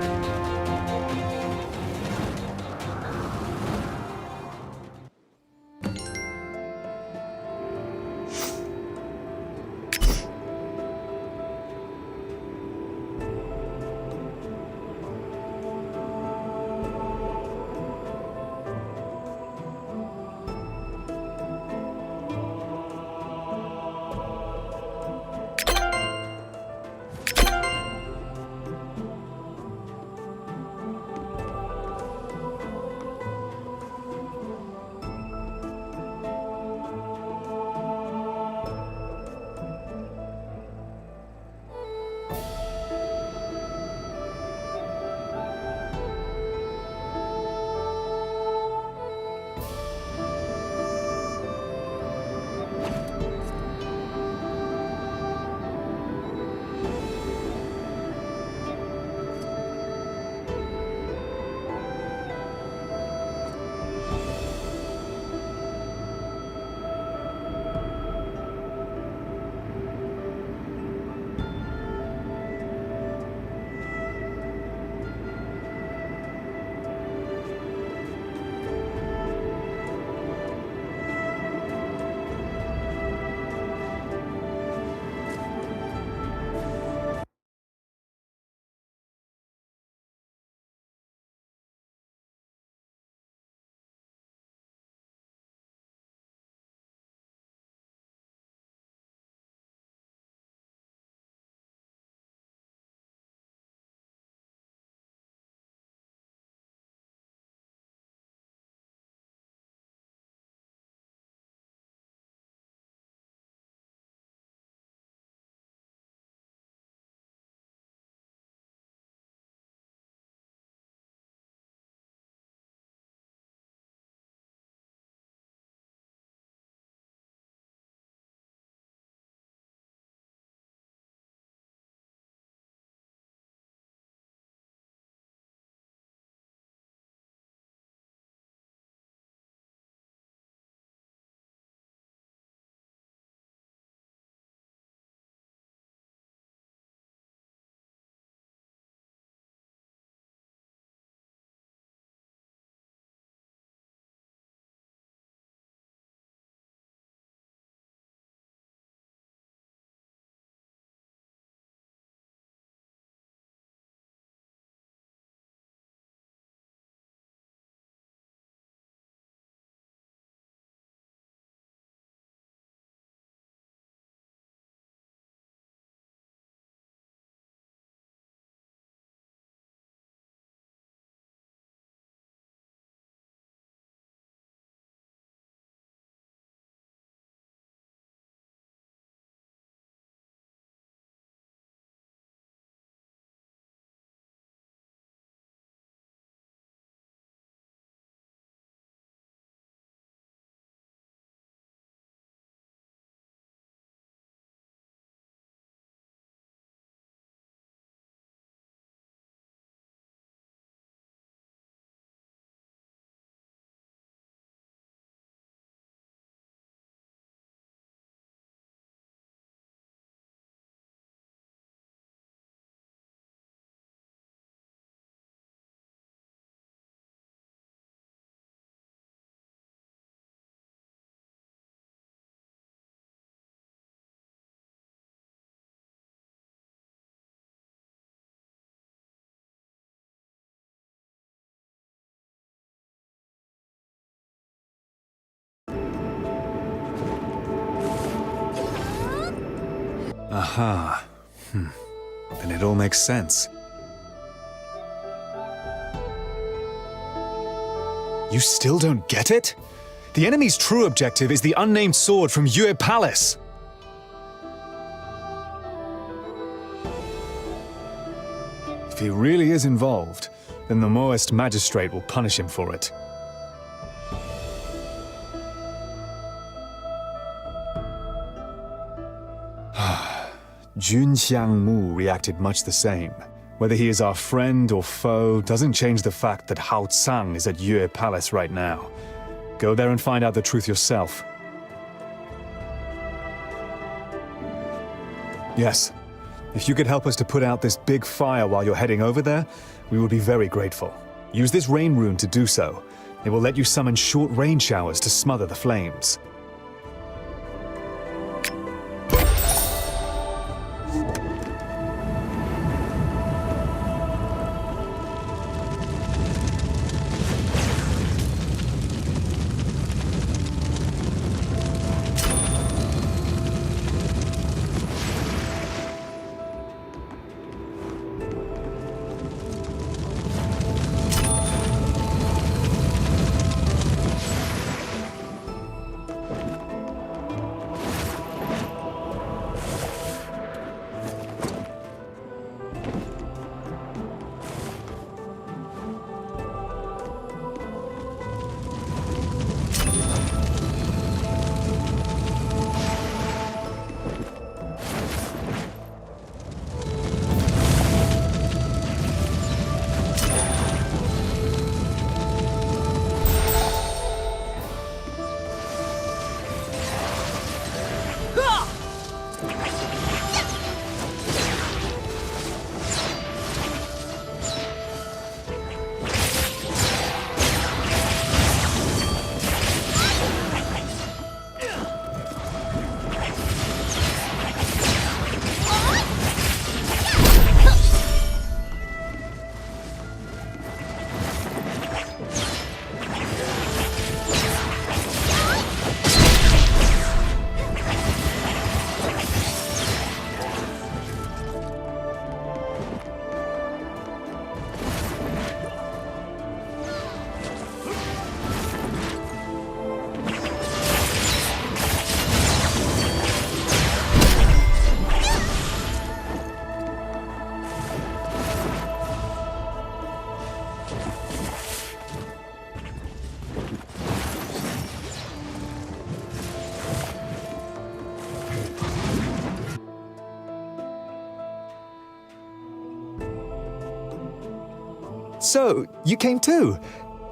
Aha. Then it all makes sense. You still don't get it? The enemy's true objective is the unnamed sword from Yue Palace. If he really is involved, then the Maoist magistrate will punish him for it. Junxiang Mu reacted much the same. Whether he is our friend or foe doesn't change the fact that Hao Tsang is at Yue Palace right now. Go there and find out the truth yourself. Yes. If you could help us to put out this big fire while you're heading over there, we would be very grateful. Use this rain rune to do so. It will let you summon short rain showers to smother the flames. So, you came too.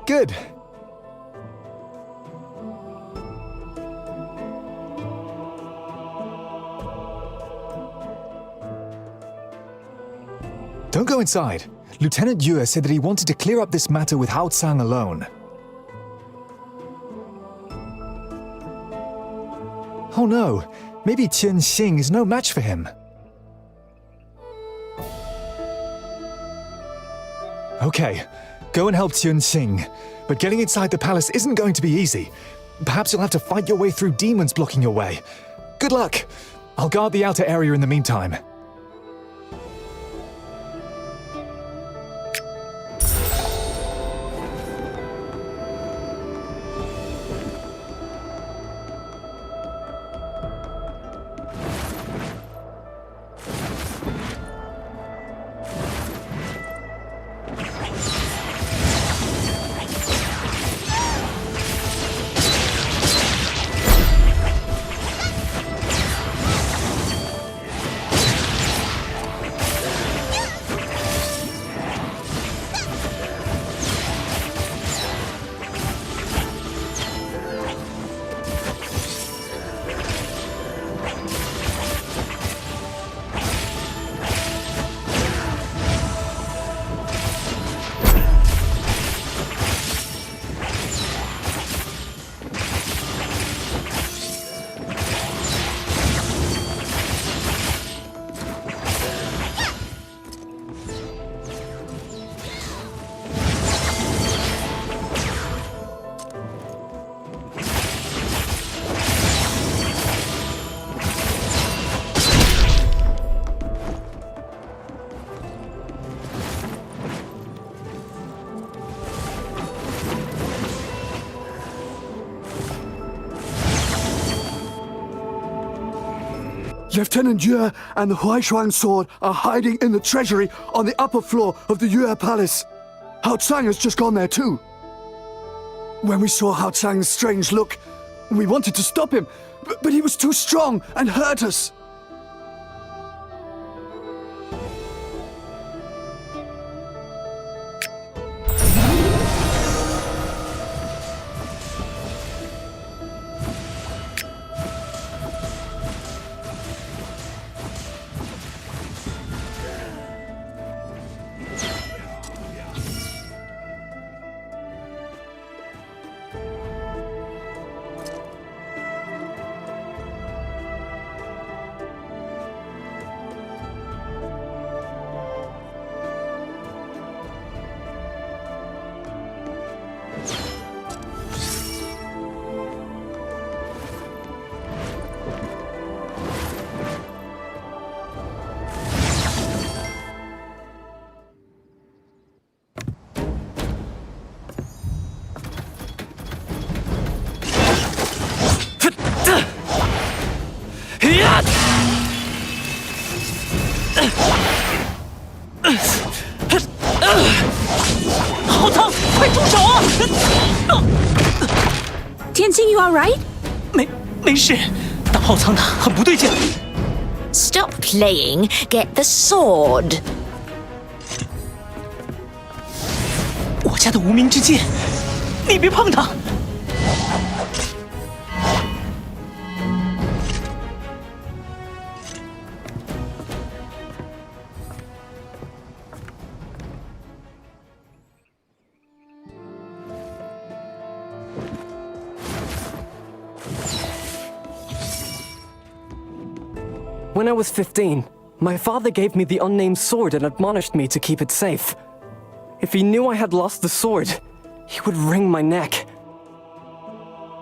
Good. Don't go inside. Lieutenant Yue said that he wanted to clear up this matter with Hao Tsang alone. Oh no, maybe Qian Xing is no match for him. Okay, go and help Qian Xing. But getting inside the palace isn't going to be easy. Perhaps you'll have to fight your way through demons blocking your way. Good luck! I'll guard the outer area in the meantime. Lieutenant Yue and the Huaishuang sword are hiding in the treasury on the upper floor of the Yue Palace. Hao Tsang has just gone there too. When we saw Hao Tsang's strange look, we wanted to stop him, but he was too strong and hurt us. You alright? 没事，但浩苍他很不对劲。 Stop playing. Get the sword. 我家的无名之剑，你别碰它。 When I was 15, my father gave me the unnamed sword and admonished me to keep it safe. If he knew I had lost the sword, he would wring my neck.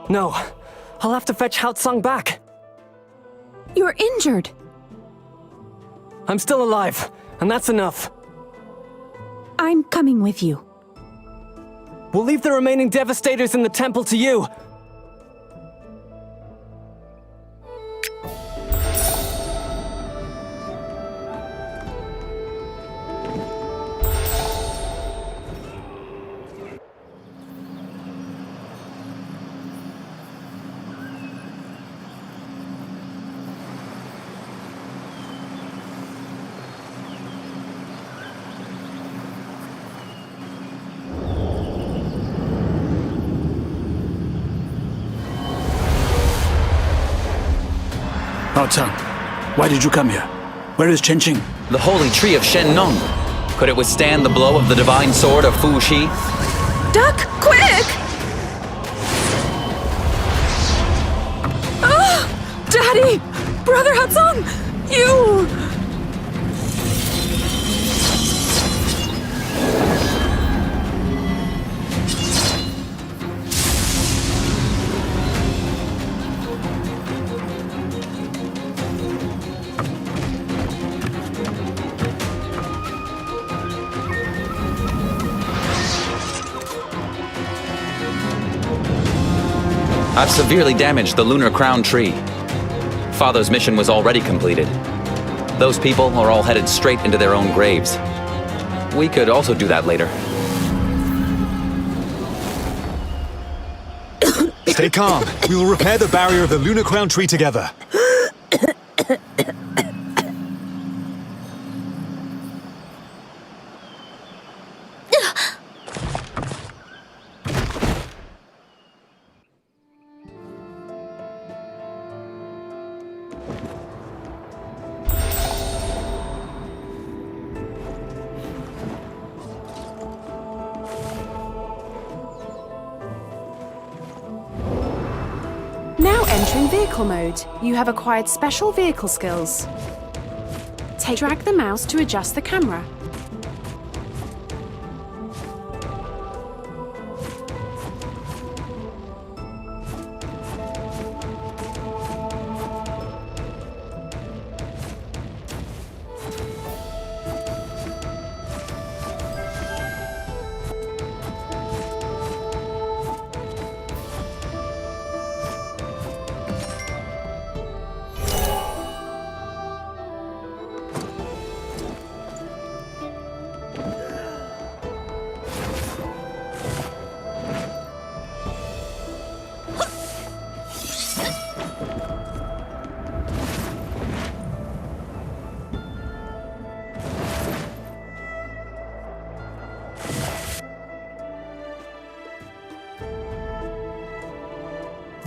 No, I'll have to fetch Hao Tsang back. You're injured. I'm still alive, and that's enough. I'm coming with you. We'll leave the remaining devastators in the temple to you. Hao Tsang, why did you come here? Where is Chen Qing? The holy tree of Shen Nong. Could it withstand the blow of the divine sword of Fu Shi? Duck, quick! Ah! Daddy! Brother Hao Tsang! You! I've severely damaged the lunar crown tree. Father's mission was already completed. Those people are all headed straight into their own graves. We could also do that later. Stay calm. We will repair the barrier of the lunar crown tree together. Now entering vehicle mode. You have acquired special vehicle skills. Drag the mouse to adjust the camera.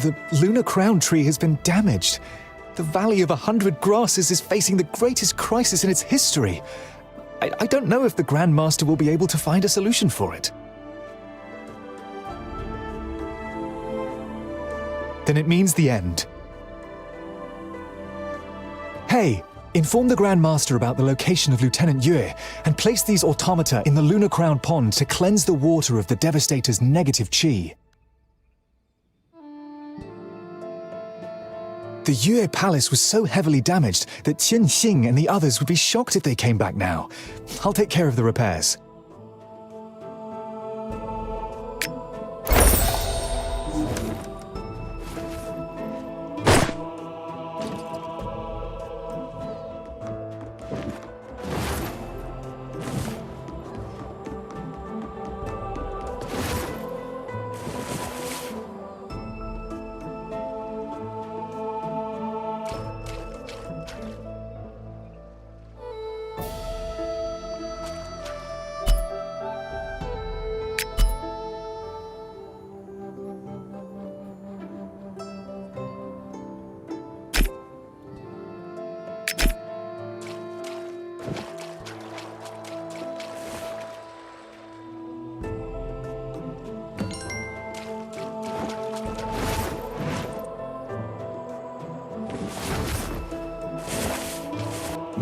The lunar crown tree has been damaged. The Valley of 100 Grasses is facing the greatest crisis in its history. I don't know if the Grand Master will be able to find a solution for it. Then it means the end. Hey, inform the Grand Master about the location of Lieutenant Yue and place these automata in the Lunar Crown Pond to cleanse the water of the Devastator's negative qi. The Yue Palace was so heavily damaged that Qian Xing and the others would be shocked if they came back now. I'll take care of the repairs.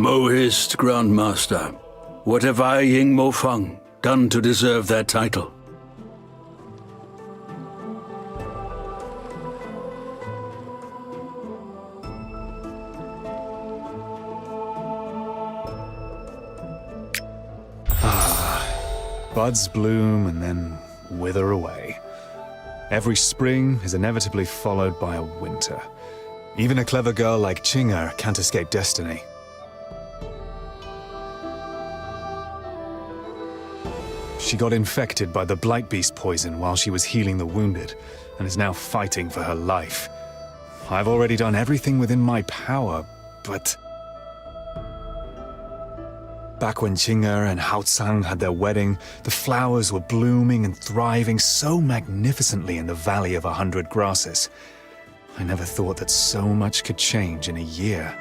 Mohist, Grandmaster. What have I, Ying Mo Feng, done to deserve that title? Buds bloom and then wither away. Every spring is inevitably followed by a winter. Even a clever girl like Qing'er can't escape destiny. She got infected by the Blight Beast poison while she was healing the wounded, and is now fighting for her life. I've already done everything within my power, but... Back when Qing'er and Haotsang had their wedding, the flowers were blooming and thriving so magnificently in the Valley of 100 Grasses. I never thought that so much could change in a year.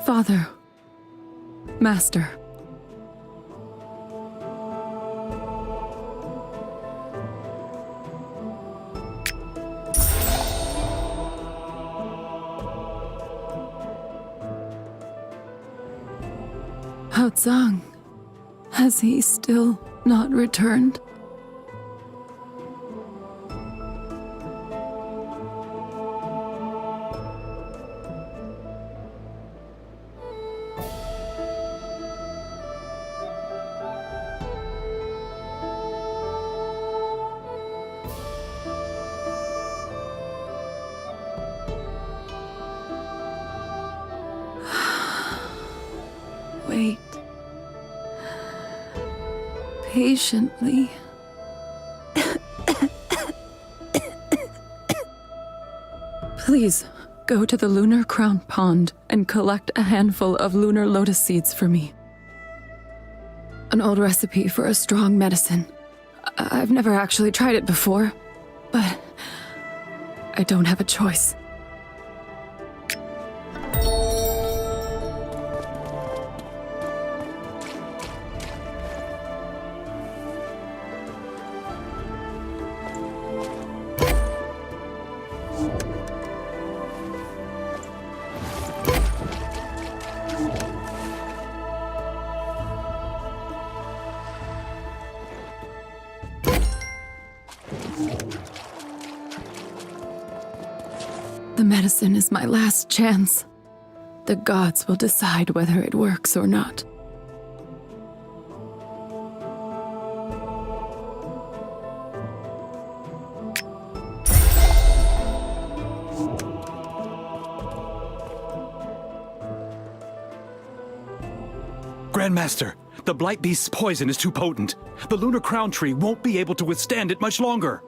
Father. Master. Hao Zhang. Has he still not returned? Wait. Patiently. Please, go to the Lunar Crown Pond and collect a handful of lunar lotus seeds for me. An old recipe for a strong medicine. I've never actually tried it before, but I don't have a choice. The medicine is my last chance. The gods will decide whether it works or not. Grandmaster, the Blight Beast's poison is too potent. The Lunar Crown Tree won't be able to withstand it much longer.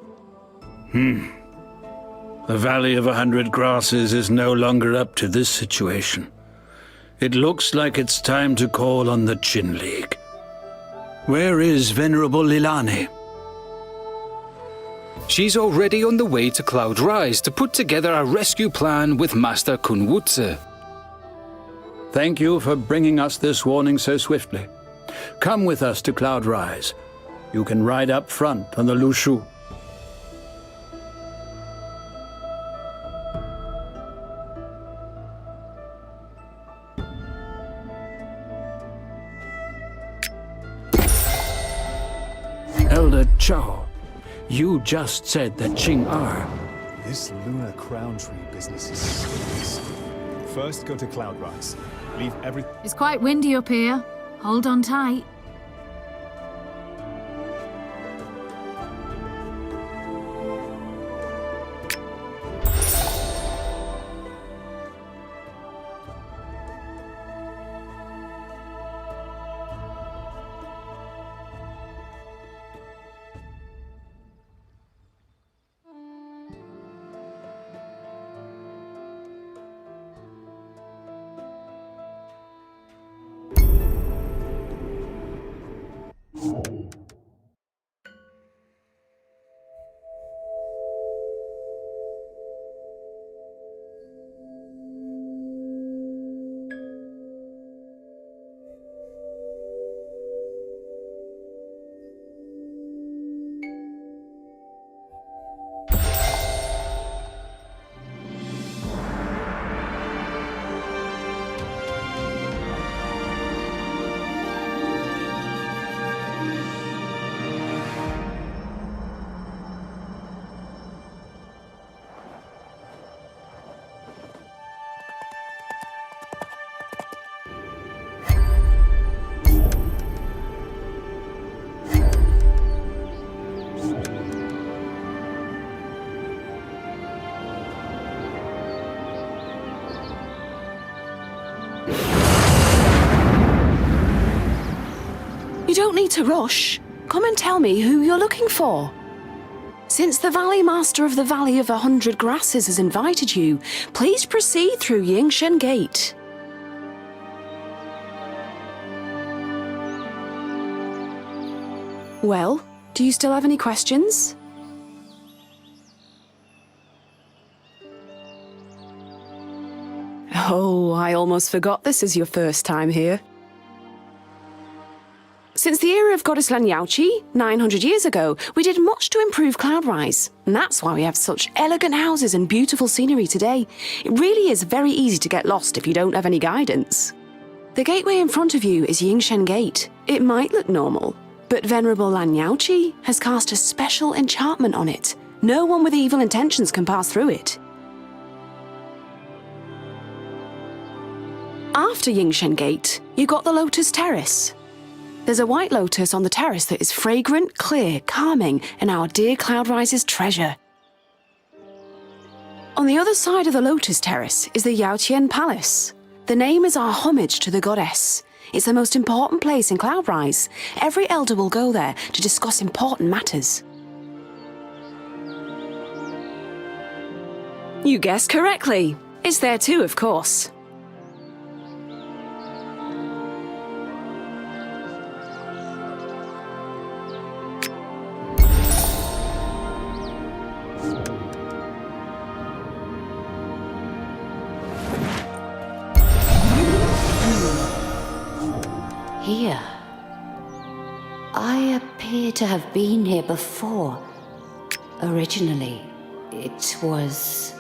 The Valley of 100 Grasses is no longer up to this situation. It looks like it's time to call on the Qin League. Where is Venerable Lilani? She's already on the way to Cloud Rise to put together a rescue plan with Master Kun Wutze. Thank you for bringing us this warning so swiftly. Come with us to Cloud Rise. You can ride up front on the Lushu. Elder Chao, you just said that Qing-Er. This Lunar Crown Tree business is serious. First, go to Cloud Rise. Leave everything. It's quite windy up here. Hold on tight. You don't need to rush. Come and tell me who you're looking for. Since the Valley Master of the Valley of 100 Grasses has invited you, please proceed through Yingshen Gate. Well, do you still have any questions? Oh, I I almost forgot this is your first time here. Since the era of Goddess Lan Yaoqi, 900 years ago, we did much to improve Cloudrise. And that's why we have such elegant houses and beautiful scenery today. It really is very easy to get lost if you don't have any guidance. The gateway in front of you is Yingshen Gate. It might look normal, but Venerable Lan Yaoqi has cast a special enchantment on it. No one with evil intentions can pass through it. After Yingshen Gate, you got the Lotus Terrace. There's a white lotus on the terrace that is fragrant, clear, calming, and our dear Cloudrise's treasure. On the other side of the Lotus Terrace is the Yaotian Palace. The name is our homage to the goddess. It's the most important place in Cloudrise. Every elder will go there to discuss important matters. You guessed correctly. It's there too, of course. Here. I appear to have been here before. Originally, it was...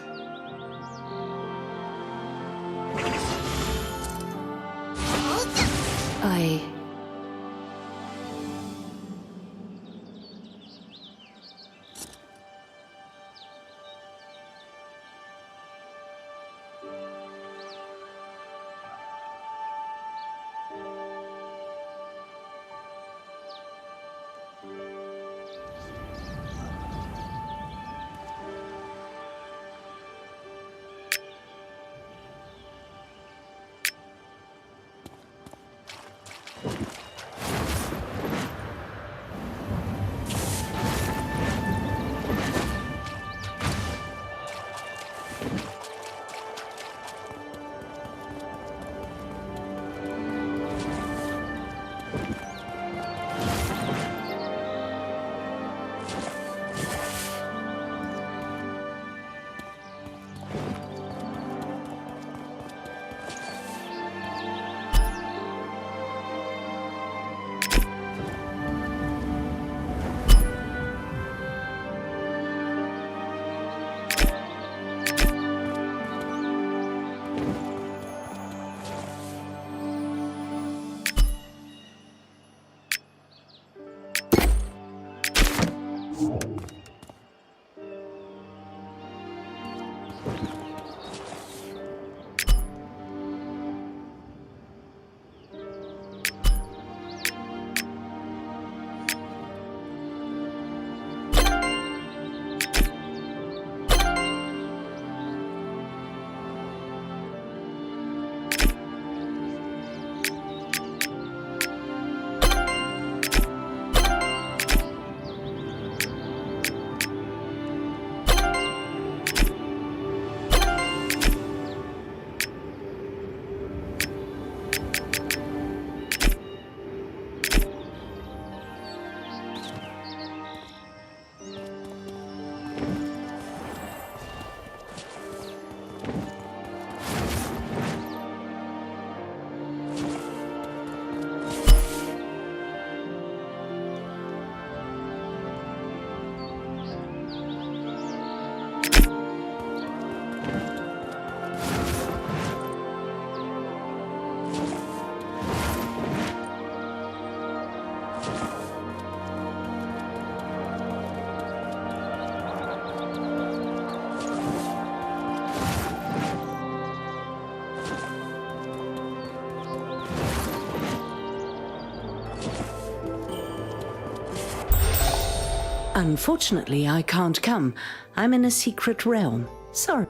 Unfortunately, I can't come. I'm in a secret realm. Sorry.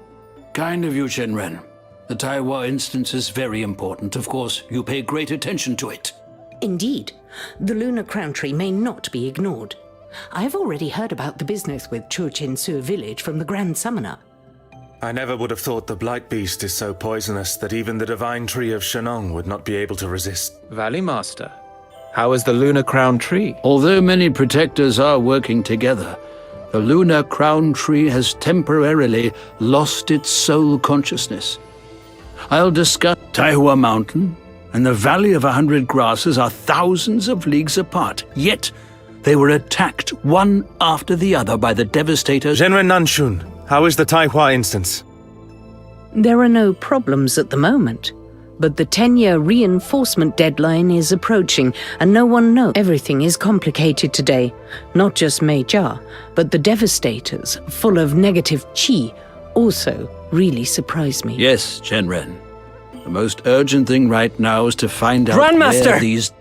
Kind of you, Shenren. The Taiwa instance is very important. Of course, you pay great attention to it. Indeed. The Lunar Crown Tree may not be ignored. I've already heard about the business with Churchin-Sur village from the Grand Summoner. I never would have thought the Blight Beast is so poisonous that even the Divine Tree of Shenong would not be able to resist. Valley Master, how is the Lunar Crown Tree? Although many protectors are working together, the Lunar Crown Tree has temporarily lost its soul consciousness. I'll discuss Taihua Mountain and the Valley of 100 Grasses are thousands of leagues apart, yet they were attacked one after the other by the devastators. Genren Nanshun, how is the Taihua instance? There are no problems at the moment, but the 10-year reinforcement deadline is approaching, and no one knows. Everything is complicated today. Not just Mei Jia, but the devastators, full of negative qi, also really surprise me. Yes, Genren. The most urgent thing right now is to find out Grandmaster! where these...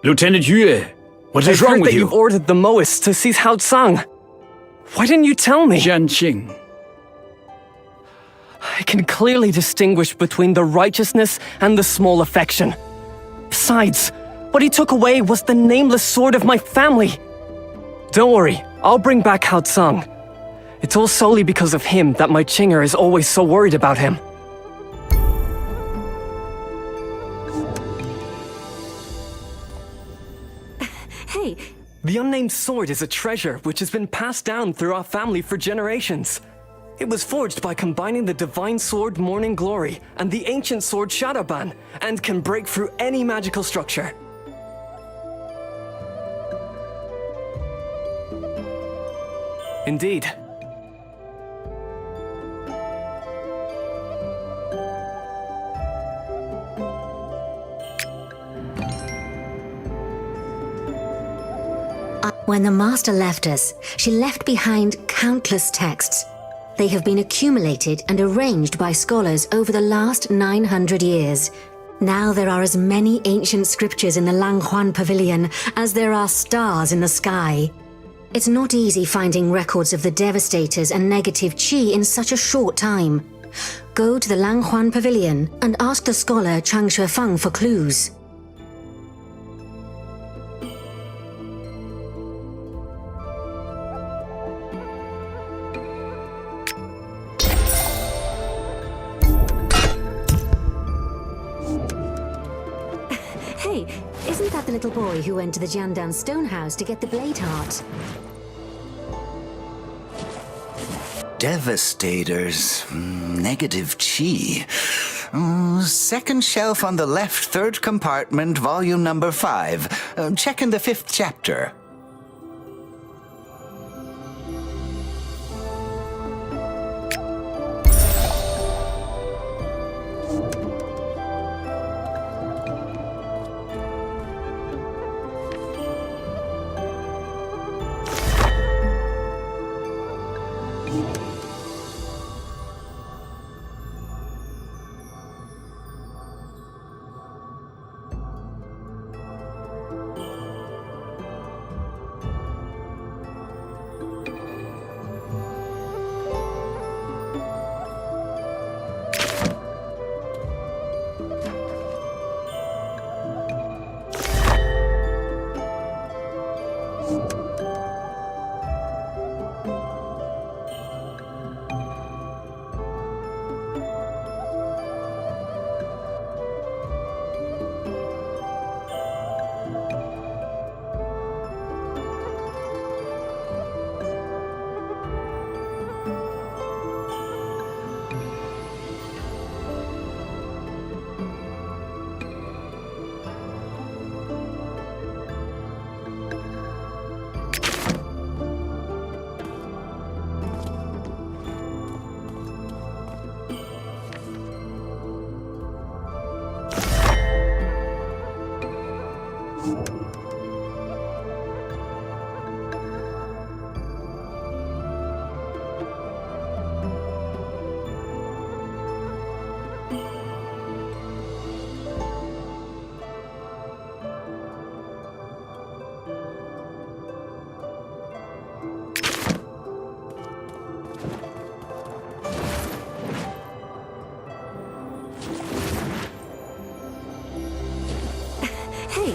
Lieutenant Yue, what is I've wrong heard with that you? you've ordered the Moists to seize Haotsang. Why didn't you tell me? Jianqing. I can clearly distinguish between the righteousness and the small affection. Besides, what he took away was the nameless sword of my family. Don't worry, I'll bring back Haotsang. It's all solely because of him that my Chinger is always so worried about him. Hey, the unnamed sword is a treasure which has been passed down through our family for generations. It was forged by combining the divine sword Morning Glory and the ancient sword Shadowban, and can break through any magical structure. Indeed. When the Master left us, she left behind countless texts. They have been accumulated and arranged by scholars over the last 900 years. Now there are as many ancient scriptures in the Langhuan Pavilion as there are stars in the sky. It's not easy finding records of the devastators and negative qi in such a short time. Go to the Langhuan Pavilion and ask the scholar Chang Shuefeng for clues. Hey, isn't that the little boy who went to the Jiandan Stonehouse to get the blade heart? Devastators. Negative chi. Second shelf on the left, third compartment, volume number 5. Check in the 5th chapter.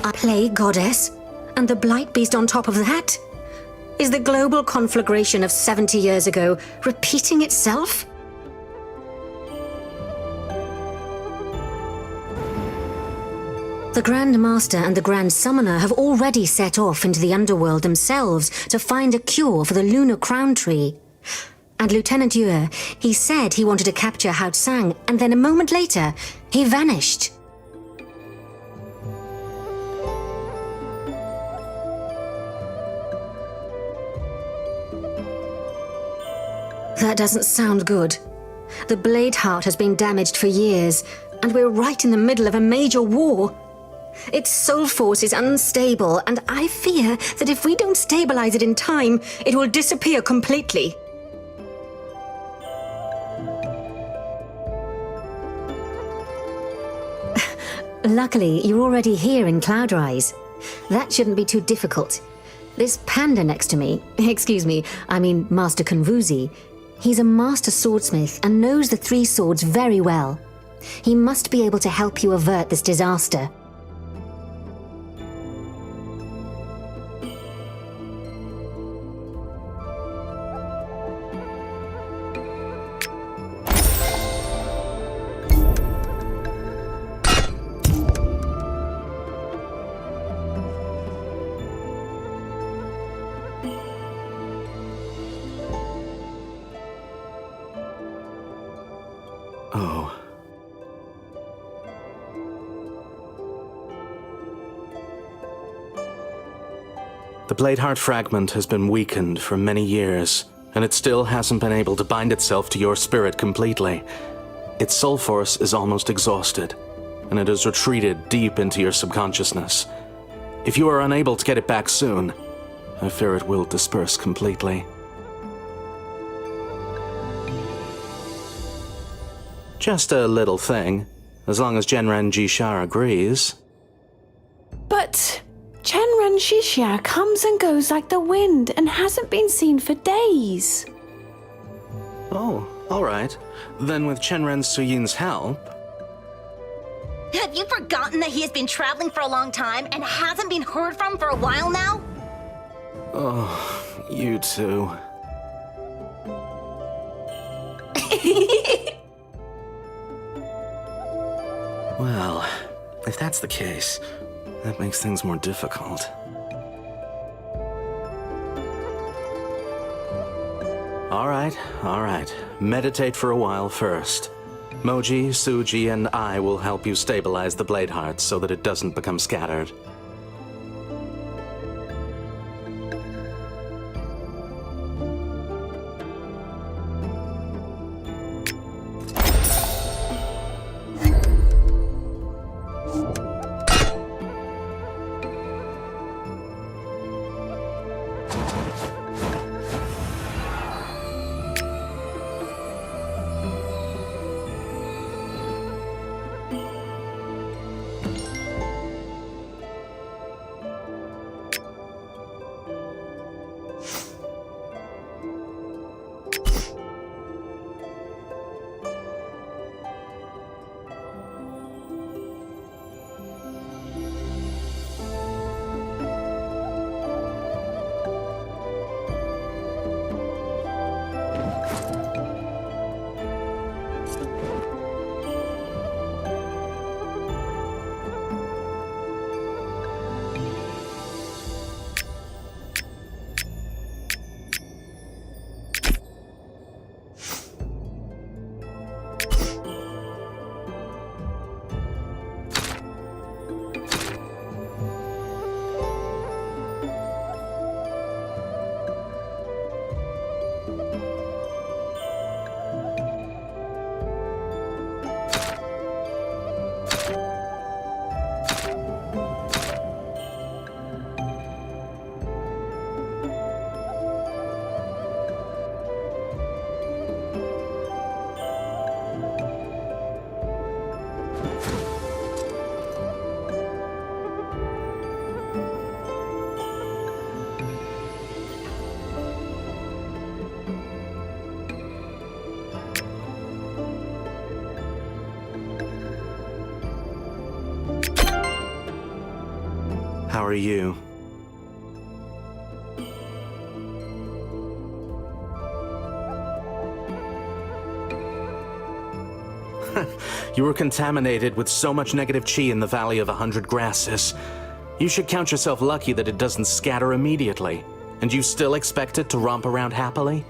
A plague goddess? And the blight beast on top of that? Is the global conflagration of 70 years ago repeating itself? The Grand Master and the Grand Summoner have already set off into the underworld themselves to find a cure for the lunar crown tree. And Lieutenant Yue, he said he wanted to capture Hao Tsang, and then a moment later, he vanished. That doesn't sound good. The Blade Heart has been damaged for years, and we're right in the middle of a major war. Its soul force is unstable, and I fear that if we don't stabilize it in time, it will disappear completely. Luckily, you're already here in Cloudrise. That shouldn't be too difficult. This panda next to me, excuse me, I mean Master Kunvuzi, he's a master swordsmith and knows the three swords very well. He must be able to help you avert this disaster. Oh. The Bladeheart fragment has been weakened for many years, and it still hasn't been able to bind itself to your spirit completely. Its soul force is almost exhausted, and it has retreated deep into your subconsciousness. If you are unable to get it back soon, I fear it will disperse completely. Just a little thing, as long as Genren Jishar agrees. But Genren Jishar comes and goes like the wind and hasn't been seen for days. Oh, all right. Then with Chenren Suyin's help... Have you forgotten that he has been traveling for a long time and hasn't been heard from for a while now? Oh, you two. Well, if that's the case, that makes things more difficult. All right. Meditate for a while first. Moji, Suji, and I will help you stabilize the Bladeheart so that it doesn't become scattered. How are you? You were contaminated with so much negative chi in the Valley of 100 Grasses. You should count yourself lucky that it doesn't scatter immediately. And you still expect it to romp around happily?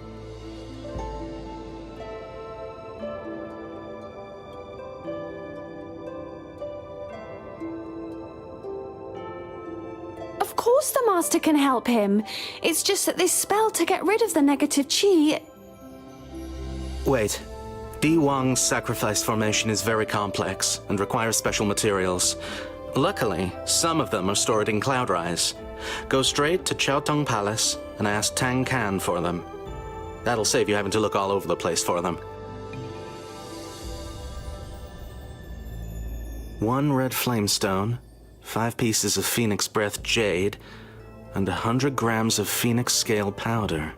course the Master can help him. It's just that this spell to get rid of the negative chi... Wait. Diwang's sacrifice formation is very complex and requires special materials. Luckily, some of them are stored in Cloudrise. Go straight to Chaotong Palace and ask Tang Kan for them. That'll save you having to look all over the place for them. 1 red flamestone, 5 pieces of phoenix breath jade, and 100 grams of phoenix scale powder.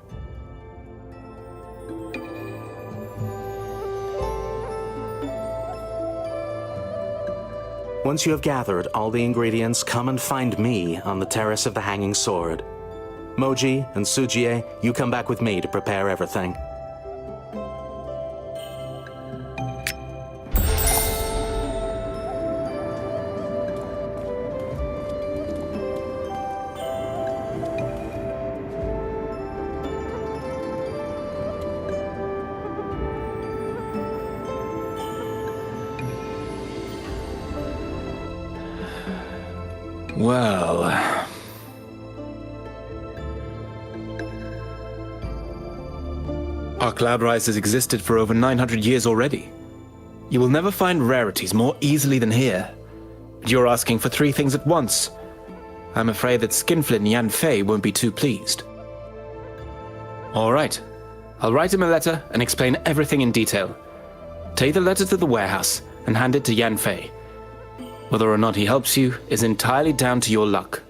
Once you have gathered all the ingredients, come and find me on the Terrace of the Hanging Sword. Moji and Sujie, you come back with me to prepare everything. Well... Our Cloudrise has existed for over 900 years already. You will never find rarities more easily than here. You're asking for 3 things at once. I'm afraid that Skinflint Yan Fei won't be too pleased. All right. I'll write him a letter and explain everything in detail. Take the letter to the warehouse and hand it to Yan Fei. Whether or not he helps you is entirely down to your luck.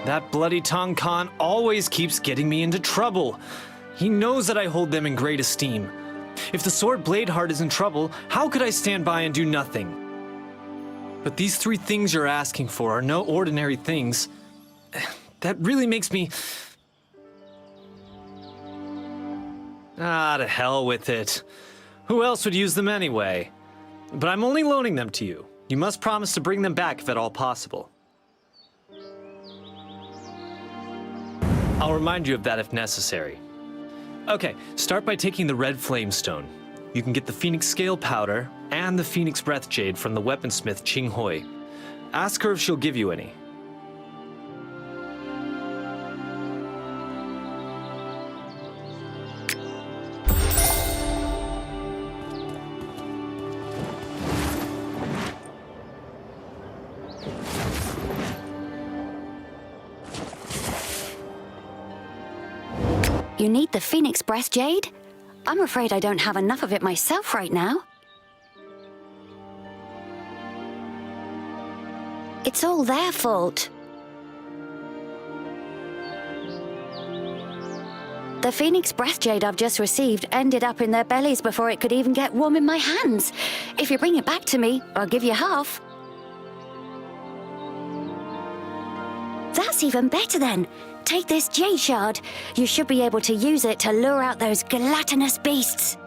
That bloody Tong Khan always keeps getting me into trouble. He knows that I hold them in great esteem. If the Sword Bladeheart is in trouble, how could I stand by and do nothing? But these 3 things you're asking for are no ordinary things. That really makes me... Ah, to hell with it. Who else would use them anyway? But I'm only loaning them to you. You must promise to bring them back if at all possible. I'll remind you of that if necessary. Okay, start by taking the Red Flame Stone. You can get the Phoenix Scale Powder and the Phoenix Breath Jade from the weaponsmith Ching Hui. Ask her if she'll give you any. You need the Phoenix Breath Jade? I'm afraid I don't have enough of it myself right now. It's all their fault. The Phoenix Breath Jade I've just received ended up in their bellies before it could even get warm in my hands. If you bring it back to me, I'll give you half. That's even better then. Take this Jade Shard. You should be able to use it to lure out those gelatinous beasts.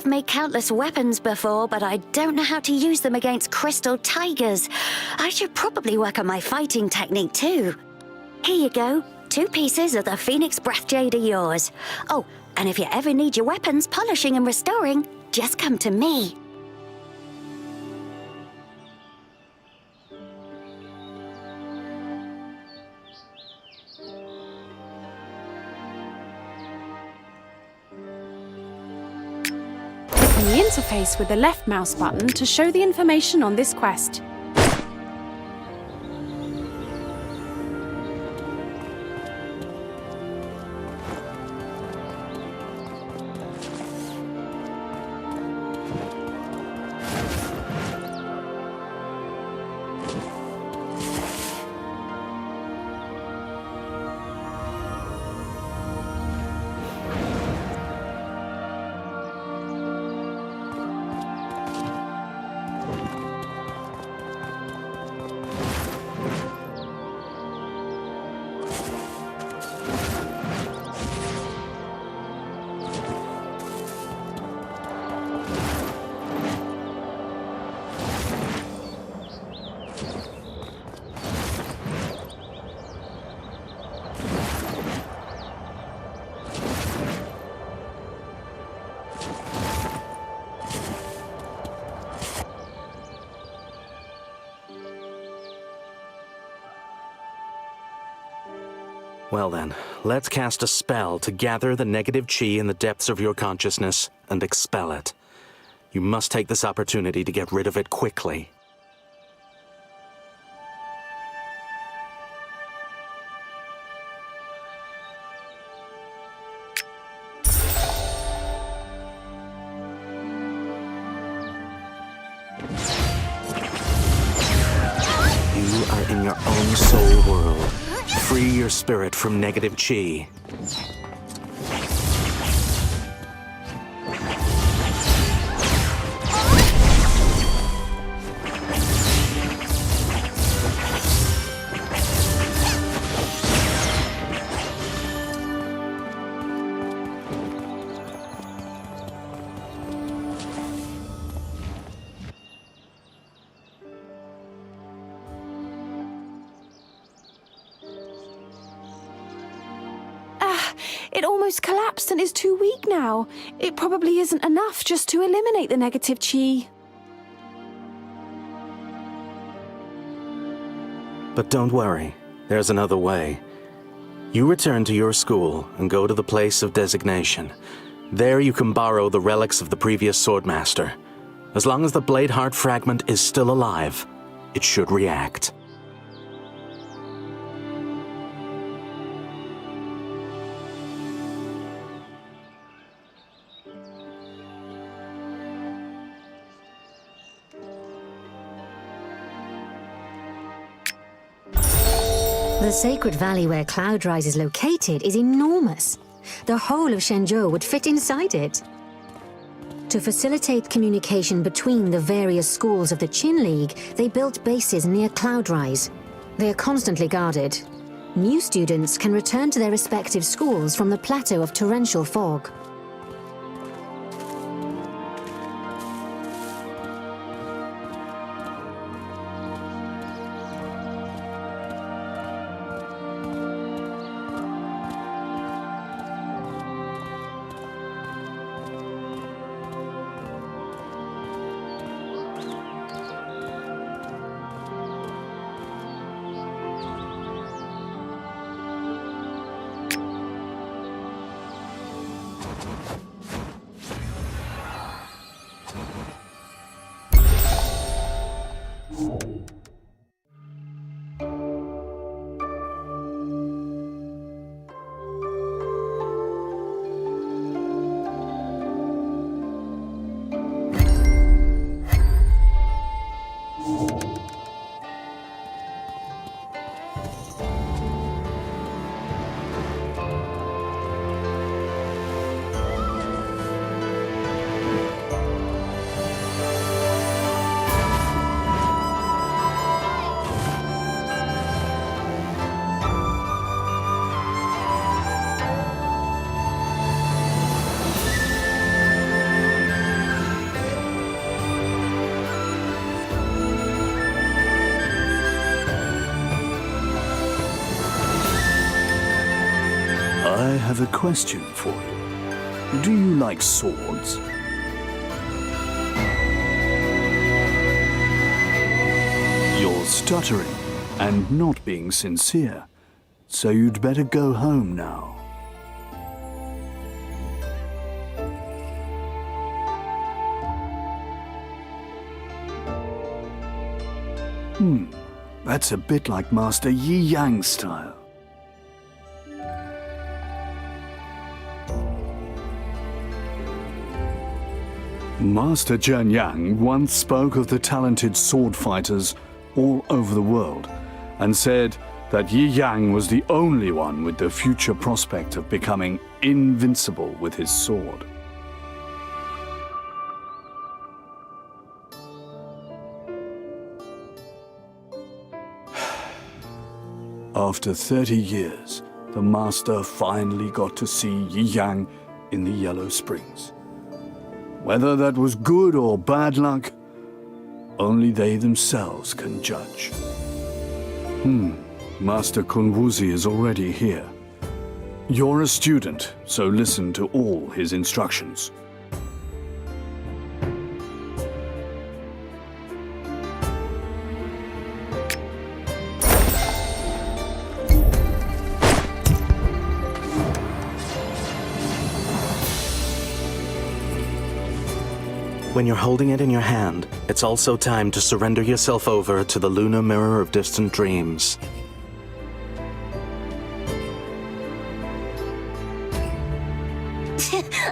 I've made countless weapons before, but I don't know how to use them against crystal tigers. I should probably work on my fighting technique too. Here you go. 2 pieces of the Phoenix Breath Jade are yours. Oh, and if you ever need your weapons polishing and restoring, just come to me. The interface with the left mouse button to show the information on this quest. Well then, let's cast a spell to gather the negative chi in the depths of your consciousness and expel it. You must take this opportunity to get rid of it quickly. You are in your own soul world. Free your spirit from negative chi. It almost collapsed and is too weak now. It probably isn't enough just to eliminate the negative chi. But don't worry, there's another way. You return to your school and go to the place of designation. There you can borrow the relics of the previous Swordmaster. As long as the Blade Heart fragment is still alive, it should react. The sacred valley where Cloudrise is located is enormous. The whole of Shenzhou would fit inside it. To facilitate communication between the various schools of the Qin League, they built bases near Cloudrise. They are constantly guarded. New students can return to their respective schools from the plateau of torrential fog. I have a question for you. Do you like swords? You're stuttering and not being sincere, so you'd better go home now. That's a bit like Master Yi Yang's style. Master Zhen Yang once spoke of the talented sword fighters all over the world and said that Yi Yang was the only one with the future prospect of becoming invincible with his sword. After 30 years, the Master finally got to see Yi Yang in the Yellow Springs. Whether that was good or bad luck, only they themselves can judge. Master Kunwuzi is already here. You're a student, so listen to all his instructions. When you're holding it in your hand, it's also time to surrender yourself over to the lunar mirror of distant dreams.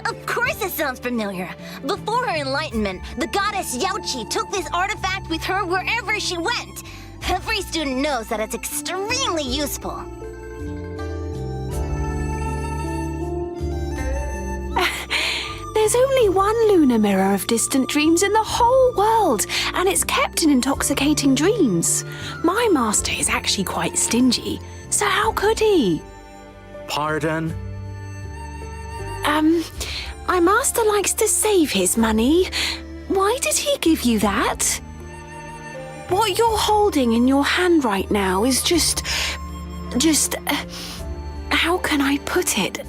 Of course it sounds familiar. Before her enlightenment, the goddess Yaoqi took this artifact with her wherever she went. Every student knows that it's extremely useful. There's only one lunar mirror of distant dreams in the whole world, and it's kept in intoxicating dreams. My master is actually quite stingy, so how could he? Pardon? My master likes to save his money. Why did he give you that? What you're holding in your hand right now is just, how can I put it?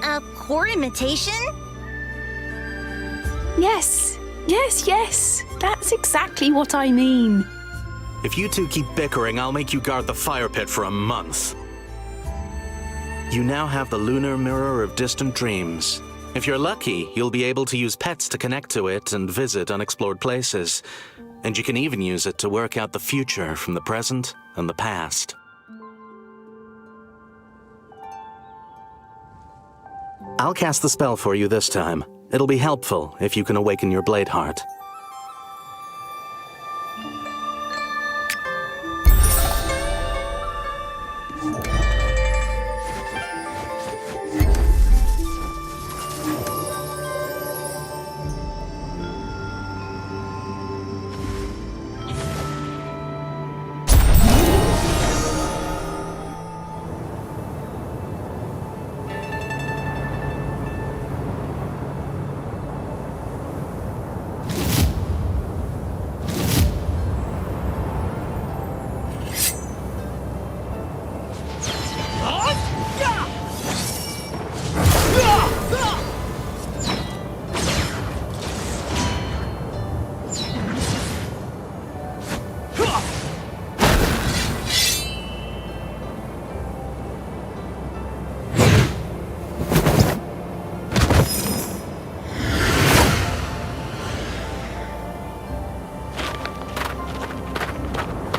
A poor imitation? Yes. That's exactly what I mean. If you two keep bickering, I'll make you guard the fire pit for a month. You now have the lunar mirror of distant dreams. If you're lucky, you'll be able to use pets to connect to it and visit unexplored places. And you can even use it to work out the future from the present and the past. I'll cast the spell for you this time. It'll be helpful if you can awaken your blade heart.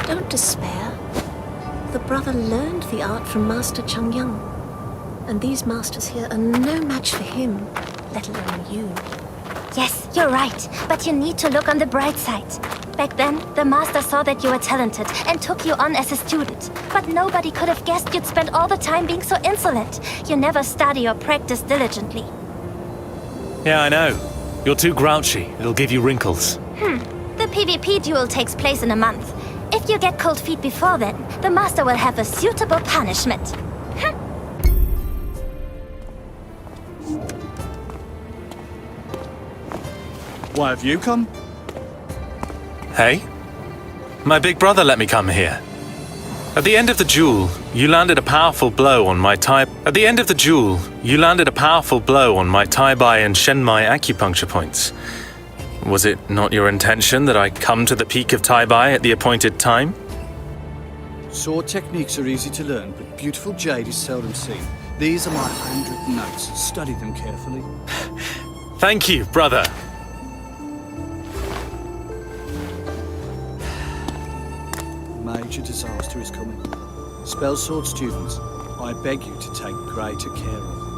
Don't despair. The brother learned the art from Master Changyang. And these masters here are no match for him, let alone you. Yes, you're right, but you need to look on the bright side. Back then, the master saw that you were talented and took you on as a student. But nobody could have guessed you'd spend all the time being so insolent. You never study or practice diligently. Yeah, I know. You're too grouchy. It'll give you wrinkles. The PvP duel takes place in a month. If you get cold feet before then, the master will have a suitable punishment. Why have you come? Hey? My big brother let me come here. At the end of the duel, you landed a powerful blow on my Tai Bai and Shenmai acupuncture points. Was it not your intention that I come to the peak of Tai Bai at the appointed time? Sword techniques are easy to learn, but beautiful jade is seldom seen. These are my handwritten notes. Study them carefully. Thank you, brother. Major disaster is coming. Spell sword students, I beg you to take greater care of them.